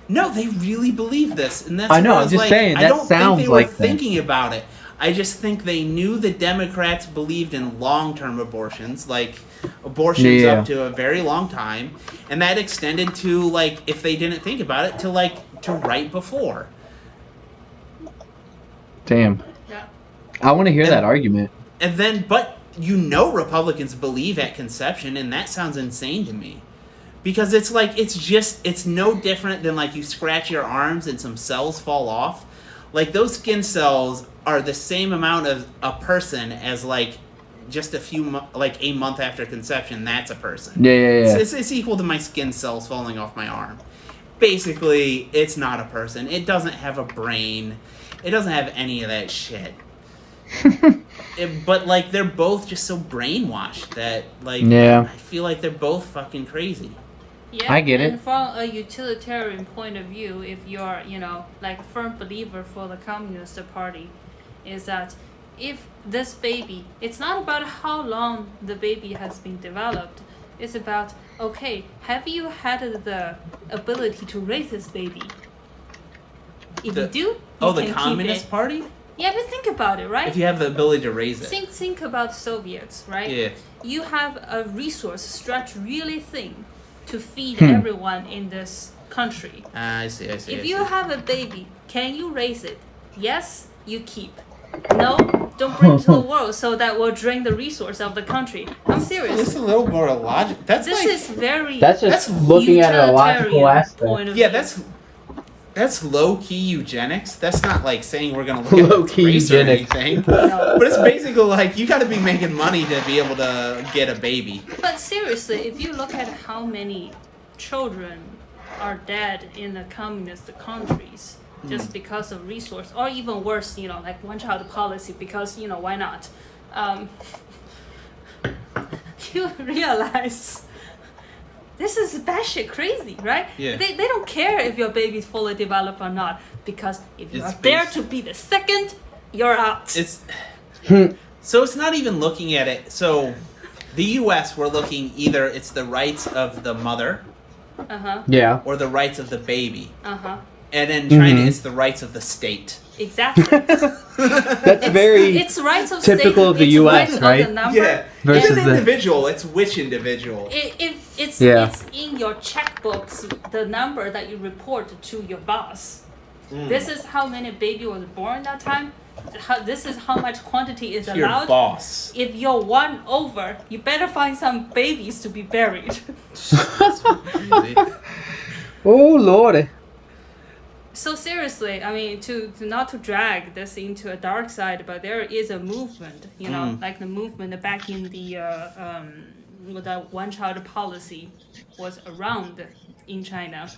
S5: No, they really believe this, and that's.
S2: I know,
S5: where
S2: I'm
S5: was
S2: just
S5: like,
S2: saying,
S5: I
S2: that
S5: don't
S2: sounds
S5: think they
S2: like
S5: were
S2: that.
S5: thinking about it. I just think they knew the Democrats believed in long-term abortions, like abortions
S2: Yeah.
S5: up to a very long time, and that extended to like if they didn't think about it to right before.
S2: Damn.
S1: Yeah.
S2: I want to hear that argument.
S5: And then, but you know, Republicans believe at conception, and that sounds insane to me. Because it's like, it's no different than like you scratch your arms and some cells fall off. Like those skin cells are the same amount of a person as like just a month after conception. That's a person.
S2: Yeah.
S5: It's equal to my skin cells falling off my arm. Basically, it's not a person. It doesn't have a brain. It doesn't have any of that shit. But like they're both just so brainwashed that like
S2: Yeah.
S5: I feel like they're both fucking crazy.
S1: Yeah,
S2: I get
S1: and
S2: it.
S1: from a utilitarian point of view, if you're, like a firm believer for the Communist Party, is that if this baby, it's not about how long the baby has been developed. It's about, okay, have you had the ability to raise this baby? If you do,
S5: the Communist Party?
S1: Yeah, but think about it, right?
S5: If you have the ability to raise it.
S1: Think about Soviets, right?
S5: Yeah.
S1: You have a resource stretched really thin to feed everyone in this country.
S5: I see.
S1: If you have a baby, can you raise it? Yes, you keep. No, don't bring it to the world so that will drain the resource of the country. I'm serious.
S5: This is a little more logic.
S1: This is very.
S2: That's just looking at a logical aspect.
S5: Yeah, that's low key eugenics. That's not like saying we're gonna look at
S2: Low-key
S5: race or
S2: eugenics.
S5: anything.
S1: No.
S5: But it's basically like you got to be making money to be able to get a baby.
S1: But seriously, if you look at how many children are dead in the communist countries just because of resource, or even worse, like one-child policy, because why not? You realize this is batshit crazy, right?
S5: Yeah.
S1: They don't care if your baby's fully developed or not, because if you are there to be the second, you're out.
S5: It's so it's not even looking at it. So the U.S. we're looking either it's the rights of the mother,
S2: Yeah.
S5: or the rights of the baby, and then
S2: Mm-hmm.
S5: China it's the rights of the state.
S1: Exactly.
S2: That's very
S1: It's rights of
S2: typical
S1: state,
S2: of the
S1: it's
S2: US,
S1: rights
S2: right?
S1: Of the number.
S5: Yeah,
S2: Versus
S5: it's an
S2: the-
S5: individual. It's which individual?
S1: If it's
S2: Yeah.
S1: it's in your checkbooks, the number that you report to your boss. This is how many baby was born that time. This is how much quantity is
S5: Your
S1: allowed.
S5: boss.
S1: If you're one over, you better find some babies to be buried.
S5: Crazy.
S2: Oh Lord.
S1: So seriously, I mean, to not to drag this into a dark side, but there is a movement, like the movement back in the that one-child policy was around in China.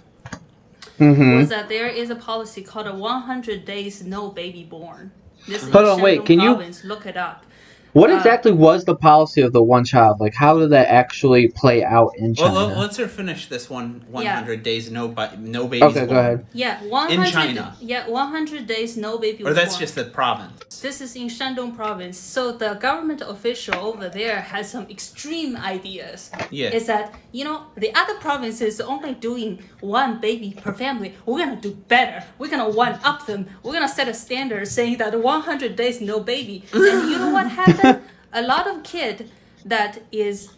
S1: Was that there is a policy called a 100 days no baby born. This is
S2: Hold on, wait,
S1: Shandong
S2: can you-
S1: province. Look it up.
S2: What exactly was the policy of the one child? Like, how did that actually play out in China?
S5: Well, let's finish this 100 days no babies
S2: Okay,
S5: born.
S2: go ahead.
S1: Yeah, 100,
S5: In China.
S1: Yeah, 100 days no baby was
S5: Or that's
S1: born.
S5: just the province.
S1: This is in Shandong province. So the government official over there has some extreme ideas.
S5: Yeah.
S1: Is that, the other provinces only doing one baby per family. We're going to do better. We're going to one up them. We're going to set a standard saying that 100 days no baby. And you know what happened? A lot of kid that is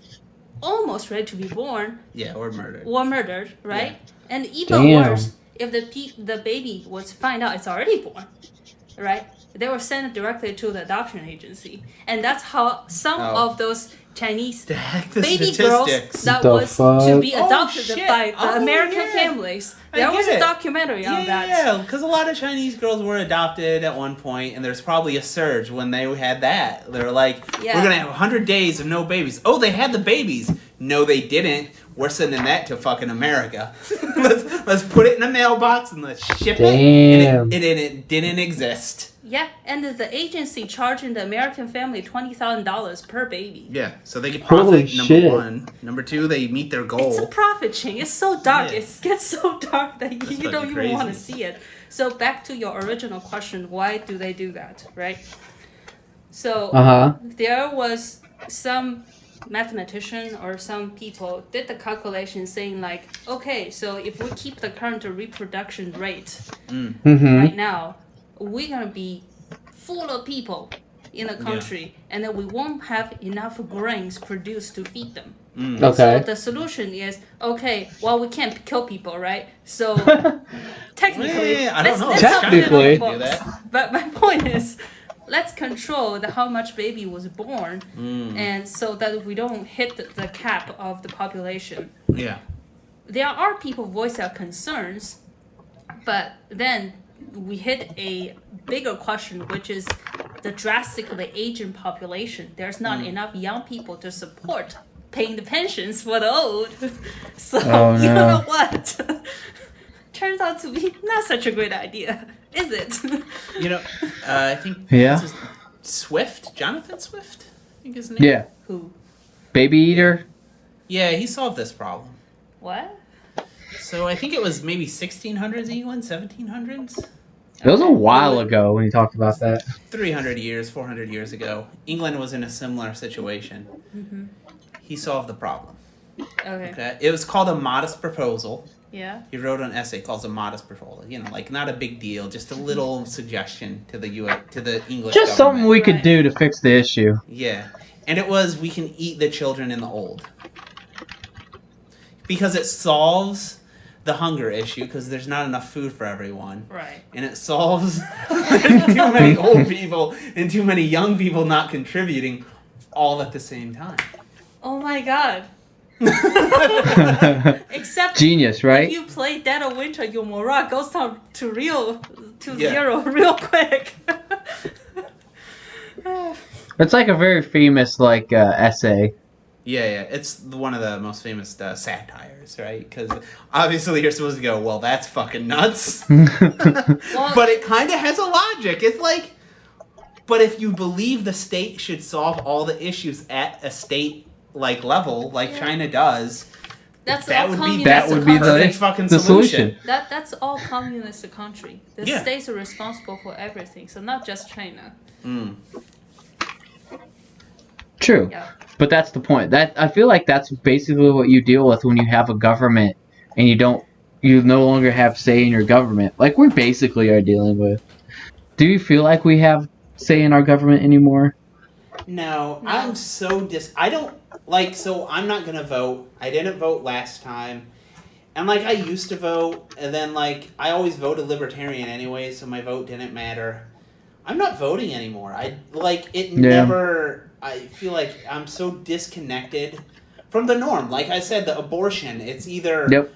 S1: almost ready to be born
S5: Yeah, or murdered.
S1: were murdered, right? And even
S2: Damn.
S1: worse, if the baby was find out it's already born, right? They were sent directly to the adoption agency, and that's how some of those Chinese
S5: Heck, the
S1: baby
S5: statistics.
S1: girls that
S2: The
S1: was
S2: fuck?
S1: to be
S5: Oh,
S1: adopted
S5: shit.
S1: by the
S5: Oh,
S1: American
S5: yeah.
S1: families.
S5: I
S1: There
S5: get
S1: was a
S5: it.
S1: documentary on that.
S5: Yeah, because a lot of Chinese girls were adopted at one point, and there's probably a surge when they had that. They were like,
S1: Yeah.
S5: we're going to have 100 days of no babies. Oh, they had the babies. No, they didn't. We're sending that to fucking America. let's put it in a mailbox and let's ship
S2: Damn.
S5: it. And it didn't exist.
S1: Yeah, and the agency charging the American family $20,000 per baby.
S5: Yeah, so they get
S2: Holy
S5: profit, number
S2: shit.
S5: one. Number two, they meet their goal.
S1: It's a profit chain. It's so dark.
S5: Yeah.
S1: It gets so dark that you don't
S5: fucking
S1: even want to
S5: crazy.
S1: see it. So back to your original question, why do they do that, right? So there was some mathematician or some people did the calculation saying like, okay, so if we keep the current reproduction rate right now, we're gonna be full of people in the country, and then we won't have enough grains produced to feed them. So
S2: Okay.
S1: the solution is, okay, well, we can't kill people, right? So technically,
S5: Yeah, I don't know.
S1: let's
S2: Technically.
S1: help them
S5: Do
S1: out.
S5: that.
S1: But my point is, let's control how much baby was born, and so that we don't hit the cap of the population.
S5: Yeah.
S1: There are people voice their concerns, but then we hit a bigger question, which is the drastically aging population. There's not enough young people to support paying the pensions for the old. So
S2: Oh,
S1: you
S2: no.
S1: know what? Turns out to be not such a great idea, is it?
S5: I think
S2: Yeah.
S5: this is Swift, Jonathan Swift, I think his name.
S2: Yeah.
S1: Who?
S2: Baby eater.
S5: Yeah, he solved this problem.
S1: What?
S5: So I think it was maybe 1600s England, 1700s.
S2: It was a
S1: Okay.
S2: while ago when he talked about that.
S5: 300 years, 400 years ago, England was in a similar situation. He solved the problem.
S1: Okay.
S5: Okay, it was called a modest proposal.
S1: Yeah.
S5: He wrote an essay called "A Modest Proposal." You know, like not a big deal, just a little suggestion to the English.
S2: Just something
S5: government.
S2: we could
S1: Right.
S2: do to fix the issue.
S5: Yeah, and it was we can eat the children and the old because it solves the hunger issue because there's not enough food for everyone.
S1: Right.
S5: And it solves too many old people and too many young people not contributing all at the same time.
S1: Oh my god. Except
S2: Genius, right?
S1: if you play Dead of Winter, your morale goes down to
S5: Yeah.
S1: zero real quick.
S2: It's like a very famous essay.
S5: Yeah, it's one of the most famous satires, right? Because obviously you're supposed to go, well, that's fucking nuts.
S1: Well,
S5: But it kind of has a logic. It's like, but if you believe the state should solve all the issues at a state level, like
S1: Yeah.
S5: China does,
S1: that's
S5: that
S1: all
S5: would be
S1: communist.
S2: That would be the-
S5: perfect fucking
S2: the
S5: solution.
S2: solution.
S1: That's all communist country. The
S5: Yeah.
S1: states are responsible for everything, so not just China.
S2: True.
S1: Yeah.
S2: But that's the point. That I feel like that's basically what you deal with when you have a government and you no longer have say in your government. Like we basically are dealing with. Do you feel like we have say in our government anymore?
S5: No,
S1: No.
S5: I'm so I don't so I'm not gonna vote. I didn't vote last time. And I used to vote, and then I always voted libertarian anyway, so my vote didn't matter. I'm not voting anymore. I feel like I'm so disconnected from the norm. Like I said, the abortion, it's either
S2: Yep.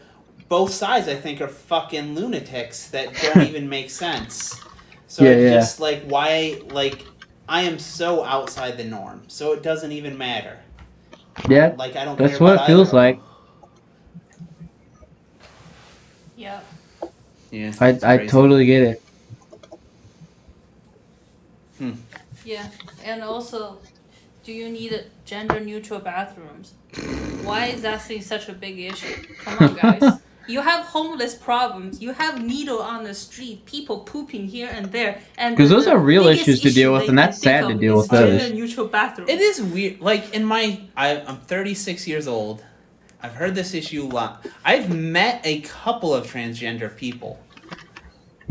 S5: both sides I think are fucking lunatics that don't even make sense. So
S2: Yeah,
S5: it's
S2: yeah.
S5: just why I am so outside the norm, so it doesn't even matter.
S2: Yeah.
S5: I don't
S2: That's
S5: care
S2: what
S5: about
S2: it feels
S5: either of
S2: like.
S5: them.
S1: Yeah.
S5: Yeah,
S2: I
S5: it's crazy.
S2: totally get it.
S1: Yeah. And also, do you need gender neutral bathrooms? Why is that thing such a big issue? Come on, guys. You have homeless problems. You have needle on the street. People pooping here and there. And
S2: 'Cause those
S1: the
S2: are real
S1: biggest
S2: issues to deal
S1: issue
S2: with,
S1: they
S2: and
S1: can
S2: that's
S1: think
S2: sad to
S1: of
S2: deal
S1: is
S2: with those.
S1: Gender neutral bathrooms.
S5: It is weird. I'm 36 years old. I've heard this issue a lot. I've met a couple of transgender people.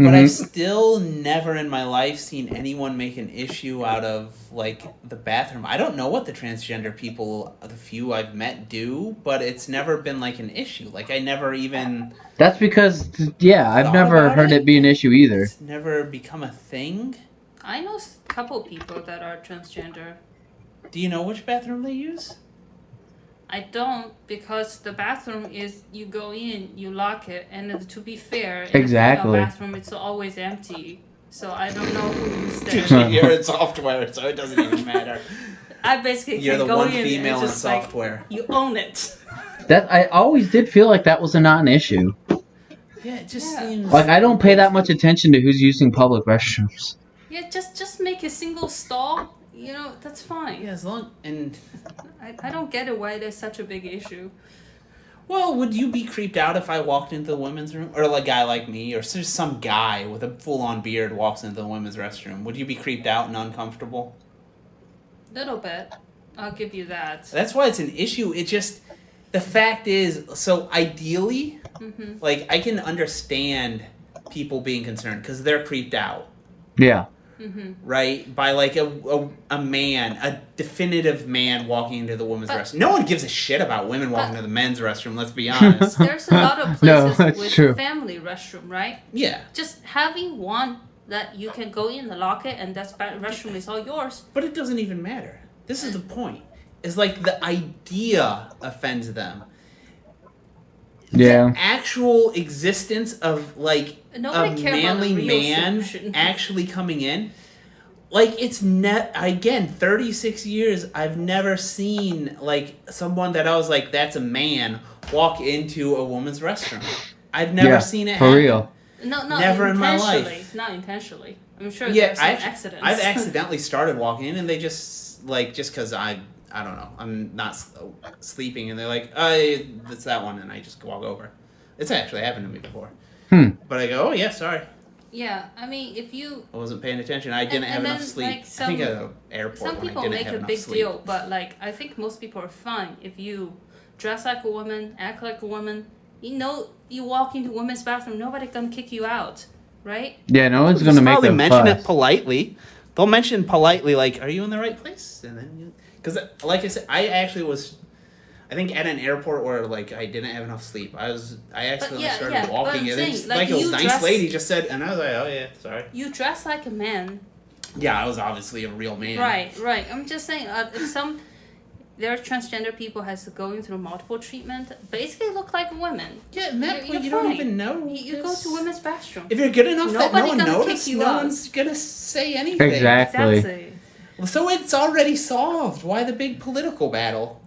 S5: But I've still never in my life seen anyone make an issue out of the bathroom. I don't know what the transgender people, the few I've met, do, but it's never been an issue. I never even.
S2: That's because I've
S5: Thought
S2: never
S5: about
S2: heard
S5: it?
S2: it be an issue either.
S5: It's never become a thing.
S1: I know a couple people that are transgender.
S5: Do you know which bathroom they use?
S1: I don't, because the bathroom is you go in, you lock it, and to be fair, in
S2: Exactly.
S1: the female bathroom it's always empty. So I don't know who used
S5: Because
S1: it.
S5: you're in software, so it doesn't even matter.
S1: I basically
S5: You're
S1: can
S5: the
S1: go
S5: one
S1: in
S5: female
S1: and
S5: in
S1: just
S5: software.
S1: you own it.
S2: That I always did feel like that was a non-issue.
S5: Yeah, it just
S1: Yeah.
S5: seems.
S2: I don't pay that much attention to who's using public restrooms.
S1: Yeah, just make a single stall. That's fine.
S5: Yeah, as long and.
S1: I don't get it why there's such a big issue.
S5: Well, would you be creeped out if I walked into the women's room? Or a guy like me, or just some guy with a full-on beard walks into the women's restroom. Would you be creeped out and uncomfortable?
S1: Little bit. I'll give you that.
S5: That's why it's an issue. It just... The fact is, so ideally, I can understand people being concerned because they're creeped out.
S2: Yeah.
S5: Right? By a man, a definitive man walking into the women's restroom. No one gives a shit about women walking to the men's restroom, let's be honest.
S1: There's a lot of
S2: No,
S1: places
S2: that's
S1: with
S2: true.
S1: family restroom, right?
S5: Yeah.
S1: Just having one that you can go in the locker and that restroom is all yours.
S5: But it doesn't even matter. This is the point. It's the idea offends them.
S2: Yeah.
S5: The actual existence of
S1: Nobody
S5: a
S1: care about
S5: manly
S1: the real
S5: man
S1: solution.
S5: actually coming in. It's again, 36 years, I've never seen someone that I was that's a man walk into a woman's restroom. I've never seen it
S2: for
S5: happen.
S2: real.
S1: No,
S5: Never in my
S1: intentionally.
S5: life.
S1: Not intentionally. I'm sure
S5: Yeah,
S1: there's some accidents.
S5: I've accidentally started walking in, and they just just because I don't know, I'm not sleeping, and they're like, "Oh, it's that one," and I just walk over. It's actually happened to me before. But I go, "Oh yeah, sorry."
S1: Yeah, I mean, if you
S5: I wasn't paying attention. I didn't have
S1: and
S5: enough
S1: then,
S5: sleep.
S1: like,
S5: I think at the airport
S1: some
S5: when I
S1: people
S5: didn't
S1: make
S5: have
S1: a
S5: enough
S1: big
S5: sleep.
S1: deal, but like I think most people are fine if you dress like a woman, act like a woman. You know, you walk into women's bathroom, nobody gonna kick you out, right?
S2: Yeah, no one's
S5: They'll
S2: gonna make
S5: probably
S2: a
S5: mention it
S2: fuss.
S5: politely. They'll mention politely, like, "Are you in the right place?" And then, because like I said, I actually was, I think at an airport where like I didn't have enough sleep. I accidentally
S1: yeah,
S5: started
S1: yeah, but
S5: walking,
S1: I'm
S5: and
S1: saying,
S5: it's
S1: like,
S5: like a
S1: you
S5: nice
S1: dress-
S5: lady just said, and I was like, "Oh yeah, sorry."
S1: You dress like a man,
S5: Yeah, I was obviously a real man.
S1: right? I'm just saying, if there are transgender people has going through multiple treatment, basically look like women.
S5: Yeah, and that
S1: You're
S5: point you don't
S1: fine.
S5: even know.
S1: You go to women's bathroom.
S5: If you're good enough that no
S1: Nobody
S5: one
S1: gonna kick
S5: noticed,
S1: you
S5: no
S1: out.
S5: one's gonna say anything.
S2: Exactly.
S1: Exactly.
S5: So it's already solved. Why the big political battle?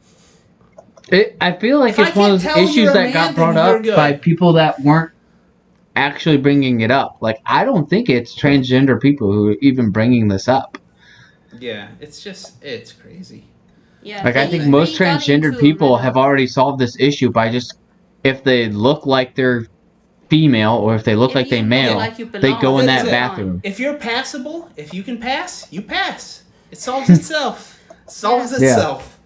S2: I feel like
S5: If I
S2: it's one of
S5: can't
S2: those
S5: tell
S2: issues
S5: you're a
S2: that
S5: man,
S2: got
S5: then
S2: brought
S5: you're
S2: up
S5: good.
S2: by people that weren't actually bringing it up. Like, I don't think it's transgender people who are even bringing this up.
S5: Yeah, it's crazy.
S1: Yeah.
S2: Like, I think most transgendered people have already solved this issue by just, if they look like they're female or if they look
S1: If
S2: like they
S1: you look
S2: male,
S1: like you
S2: they
S1: belong,
S2: go in
S5: that's
S2: that
S5: it.
S2: bathroom.
S5: If you're passable, if you can pass, you pass. It solves itself. Solves
S1: Yeah.
S5: itself.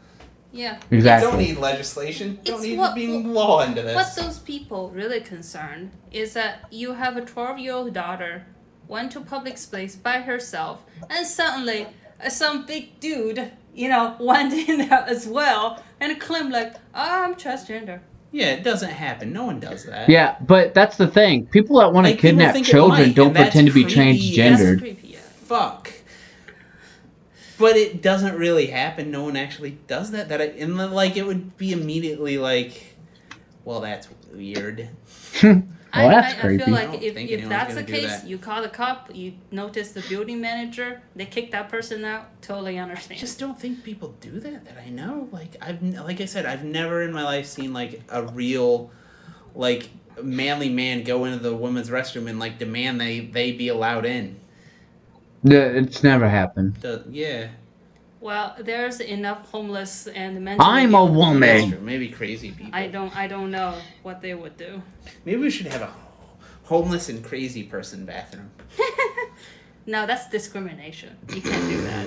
S1: Yeah.
S5: You
S2: Exactly.
S5: don't need legislation. Don't
S1: It's
S5: need
S1: what-
S5: being law into this.
S1: What those people really concerned is that you have a 12-year-old daughter went to public space by herself, and suddenly some big dude, went in there as well and claimed like, "Oh, I'm transgender."
S5: Yeah, it doesn't happen. No one does that.
S2: Yeah, but that's the thing. People that want to
S5: Like, people
S2: kidnap
S5: think it
S2: children
S5: might,
S2: don't
S5: and that's
S2: pretend to be
S5: creepy.
S1: That's
S2: transgendered.
S1: creepy. Yeah.
S5: Fuck. But it doesn't really happen. No one actually does that. And then, like, it would be immediately like, well, that's weird.
S2: Well, that's
S1: I
S2: creepy.
S1: feel
S5: I
S1: like
S5: don't
S1: if
S5: think
S1: if
S5: anyone's
S1: that's the
S5: gonna do
S1: case,
S5: that.
S1: you call the cop, you notice the building manager, they kick that person out, totally
S5: I
S1: understand.
S5: just don't think people do that I know. Like like I said, I've never in my life seen like a real like manly man go into the women's restroom and like demand they be allowed in.
S2: It's never happened.
S5: Yeah.
S1: Well, there's enough homeless and mentally
S2: I'm a
S1: ill
S2: woman.
S5: That's
S1: people.
S5: true. Maybe crazy people.
S1: I don't know what they would do.
S5: Maybe we should have a homeless and crazy person bathroom.
S1: No, that's discrimination. You can't do that.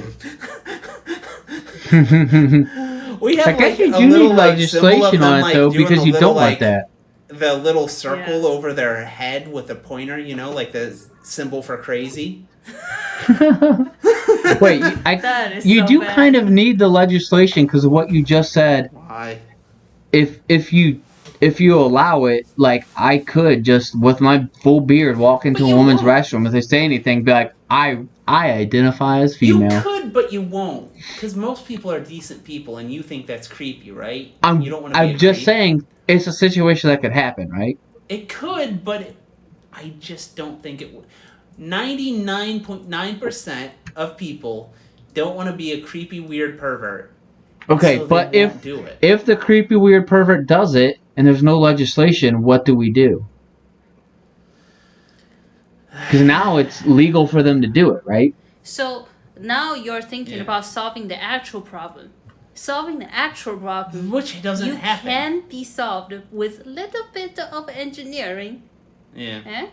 S5: We have
S2: I guess
S5: like,
S2: you
S5: a
S2: do
S5: little,
S2: need
S5: like, symbol of
S2: legislation
S5: them,
S2: on it,
S5: like,
S2: though,
S5: doing
S2: because
S5: a
S2: you
S5: little,
S2: don't want
S5: like,
S2: that.
S5: The little circle
S1: Yeah.
S5: over their head with a pointer, like the symbol for crazy.
S2: Wait,
S1: That is
S2: you
S1: so
S2: do
S1: bad.
S2: kind of need the legislation because of what you just said.
S5: Why?
S2: If you allow it, like I could just with my full beard walk into
S5: But
S2: a
S5: you
S2: woman's
S5: won't.
S2: restroom if they say anything, be like, I identify as
S5: You
S2: female.
S5: could, but you won't, because most people are decent people, and you think that's creepy, right?
S2: I'm
S5: You don't want to be.
S2: I'm just saying it's a situation that could happen, right?
S5: It could, but I just don't think it would. 99.9% of people don't want to be a creepy, weird pervert.
S2: Okay,
S5: so they
S2: but
S5: won't do it.
S2: if the creepy weird pervert does it and there's no legislation, what do we do? Because now it's legal for them to do it, right?
S1: So now you're thinking
S5: Yeah.
S1: about solving the actual problem. Solving the actual problem,
S5: Which doesn't
S1: you
S5: happen.
S1: can be solved with a little bit of engineering.
S5: Yeah.
S1: Eh?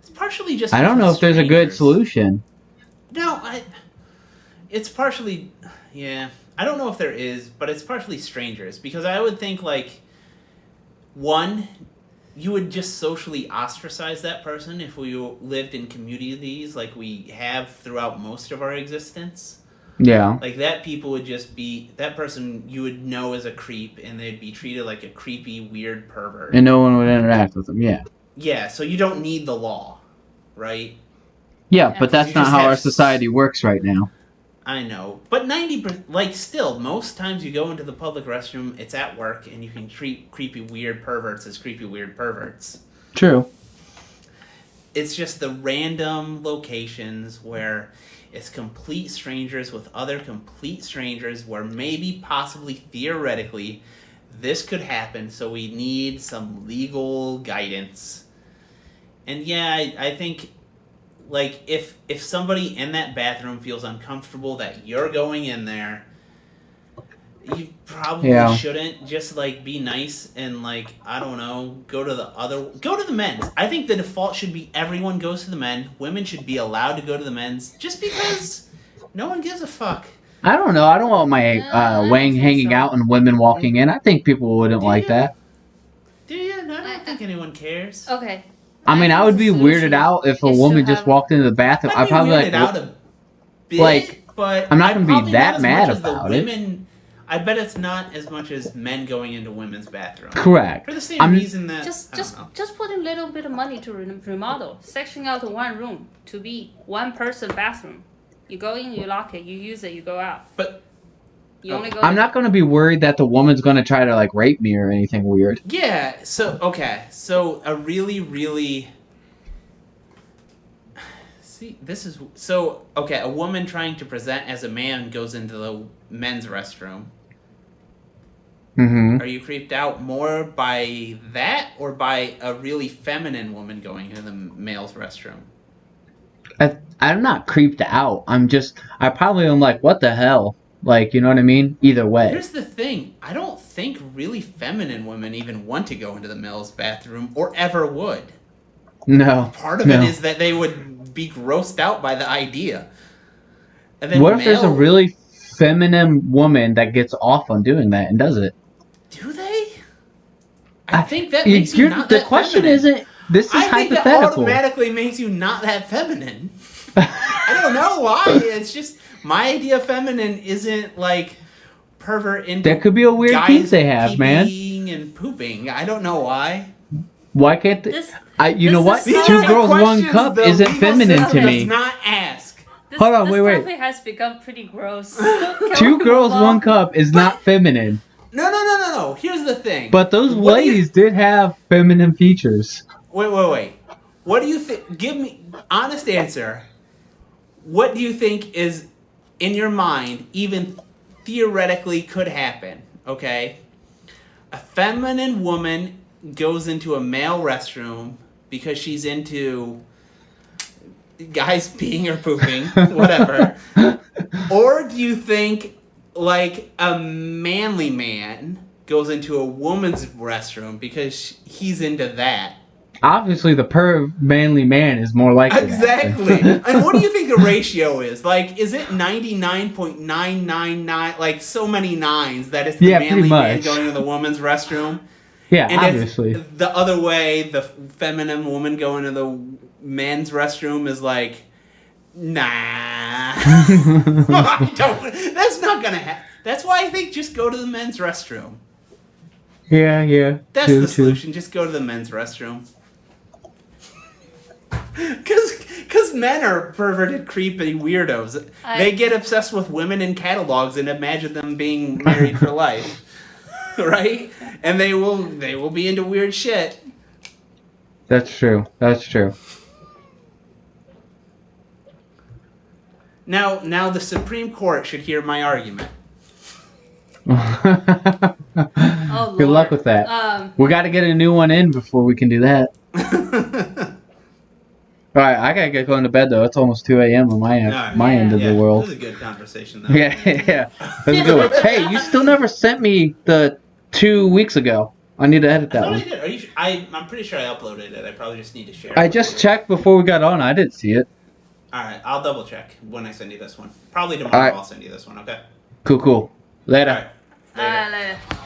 S5: It's partially just.
S2: I don't know if there's a good
S5: strangers.
S2: solution.
S5: No, it's partially. Yeah. I don't know if there is, but it's partially strangers. Because I would think, like, one, you would just socially ostracize that person if we lived in communities like we have throughout most of our existence.
S2: Yeah.
S5: Like, that people would just be... That person you would know as a creep, and they'd be treated like a creepy, weird pervert.
S2: And no one would interact with them, yeah.
S5: Yeah, so you don't need the law, right?
S2: Yeah,
S1: Yeah,
S2: but that's
S5: you
S2: not
S5: just
S2: how
S5: have
S2: our society works right now.
S5: I know. But 90%... Like, still, most times you go into the public restroom, it's at work, and you can treat creepy, weird perverts as creepy, weird perverts.
S2: True.
S5: It's just the random locations where it's complete strangers with other complete strangers where maybe, possibly, theoretically, this could happen, so we need some legal guidance. And yeah, I think, like, if somebody in that bathroom feels uncomfortable that you're going in there, You probably shouldn't. Just like be nice and like I don't know, go to the men's. I think the default should be everyone goes to the men. Women should be allowed to go to the men's just because no one gives a fuck.
S2: I don't know. I don't want my wang hanging out and women walking in. I think people wouldn't like that.
S5: Do you? No, I don't think anyone cares.
S1: Okay.
S2: I mean, I would be weirded out if a woman just walked into the bathroom. I'd probably
S5: weirded out a bit,
S2: like,
S5: but
S2: I'm not gonna be that mad about it.
S5: I bet it's not as much as men going into women's bathrooms.
S2: Correct.
S5: For the same reason that
S1: just put a little bit of money to remodel, sectioning out one room to be one person bathroom. You go in, you lock it, you use it, you go out.
S5: But
S1: you only go.
S2: I'm not gonna be worried that the woman's gonna try to like rape me or anything weird.
S5: Yeah. So a really. See, this is a woman trying to present as a man goes into the men's restroom.
S2: Mm-hmm.
S5: Are you creeped out more by that or by a really feminine woman going into the male's restroom?
S2: I'm not creeped out. I probably am like, what the hell? Like, you know what I mean? Either way.
S5: Here's the thing. I don't think really feminine women even want to go into the male's bathroom or ever would.
S2: No.
S5: Part of it is that they would be grossed out by the idea. And then
S2: what if there's a really feminine woman that gets off on doing that and does it?
S5: Do they? I think that makes you not
S2: the
S5: that
S2: question
S5: feminine.
S2: Isn't this is hypothetical.
S5: That automatically makes you not that feminine. I don't know why. It's just my idea of feminine isn't like pervert into
S2: that could be a weird piece they have, man.
S5: Peeing and pooping. I don't know why.
S2: Why can't you know what?
S5: These
S2: 2 girls, 1 cup isn't feminine to me.
S5: Does not ask.
S2: Hold on, wait.
S1: This topic has become pretty gross.
S2: 2 girls, 1 cup is not feminine.
S5: No. Here's the thing.
S2: But those ladies did have feminine features.
S5: Wait. What do you think? Give me honest answer. What do you think is in your mind, even theoretically, could happen? Okay, a feminine woman goes into a male restroom because she's into guys peeing or pooping, whatever. Or do you think like a manly man goes into a woman's restroom because he's into that?
S2: Obviously, the manly man is more likely.
S5: Exactly. And what do you think the ratio is? Like, is it 99.999, like so many nines that it's the manly man going to the woman's restroom?
S2: Yeah,
S5: and
S2: obviously.
S5: The other way, the feminine woman going to the men's restroom is like, nah. That's not going to happen. That's why I think just go to the men's restroom.
S2: Yeah.
S5: That's the solution. Just go to the men's restroom. Because men are perverted, creepy weirdos. They get obsessed with women in catalogs and imagine them being married for life. Right? And they will be into weird shit.
S2: That's true.
S5: Now the Supreme Court should hear my argument.
S2: Good luck with that. We got to get a new one in before we can do that. All right, I gotta get going to bed though. It's almost 2 a.m. on my end of the world.
S5: This is a good conversation though.
S2: Yeah. That's a good one. Hey, you still never sent me the 2 weeks ago. I need to edit that one.
S5: I did. I'm pretty sure I uploaded it. I probably just need to share it.
S2: I just checked before we got on. I didn't see it.
S5: All right, I'll double check when I send you this one. Probably tomorrow. I'll send you this one. Okay.
S2: Cool. Later.
S5: All right. Later.
S1: Later.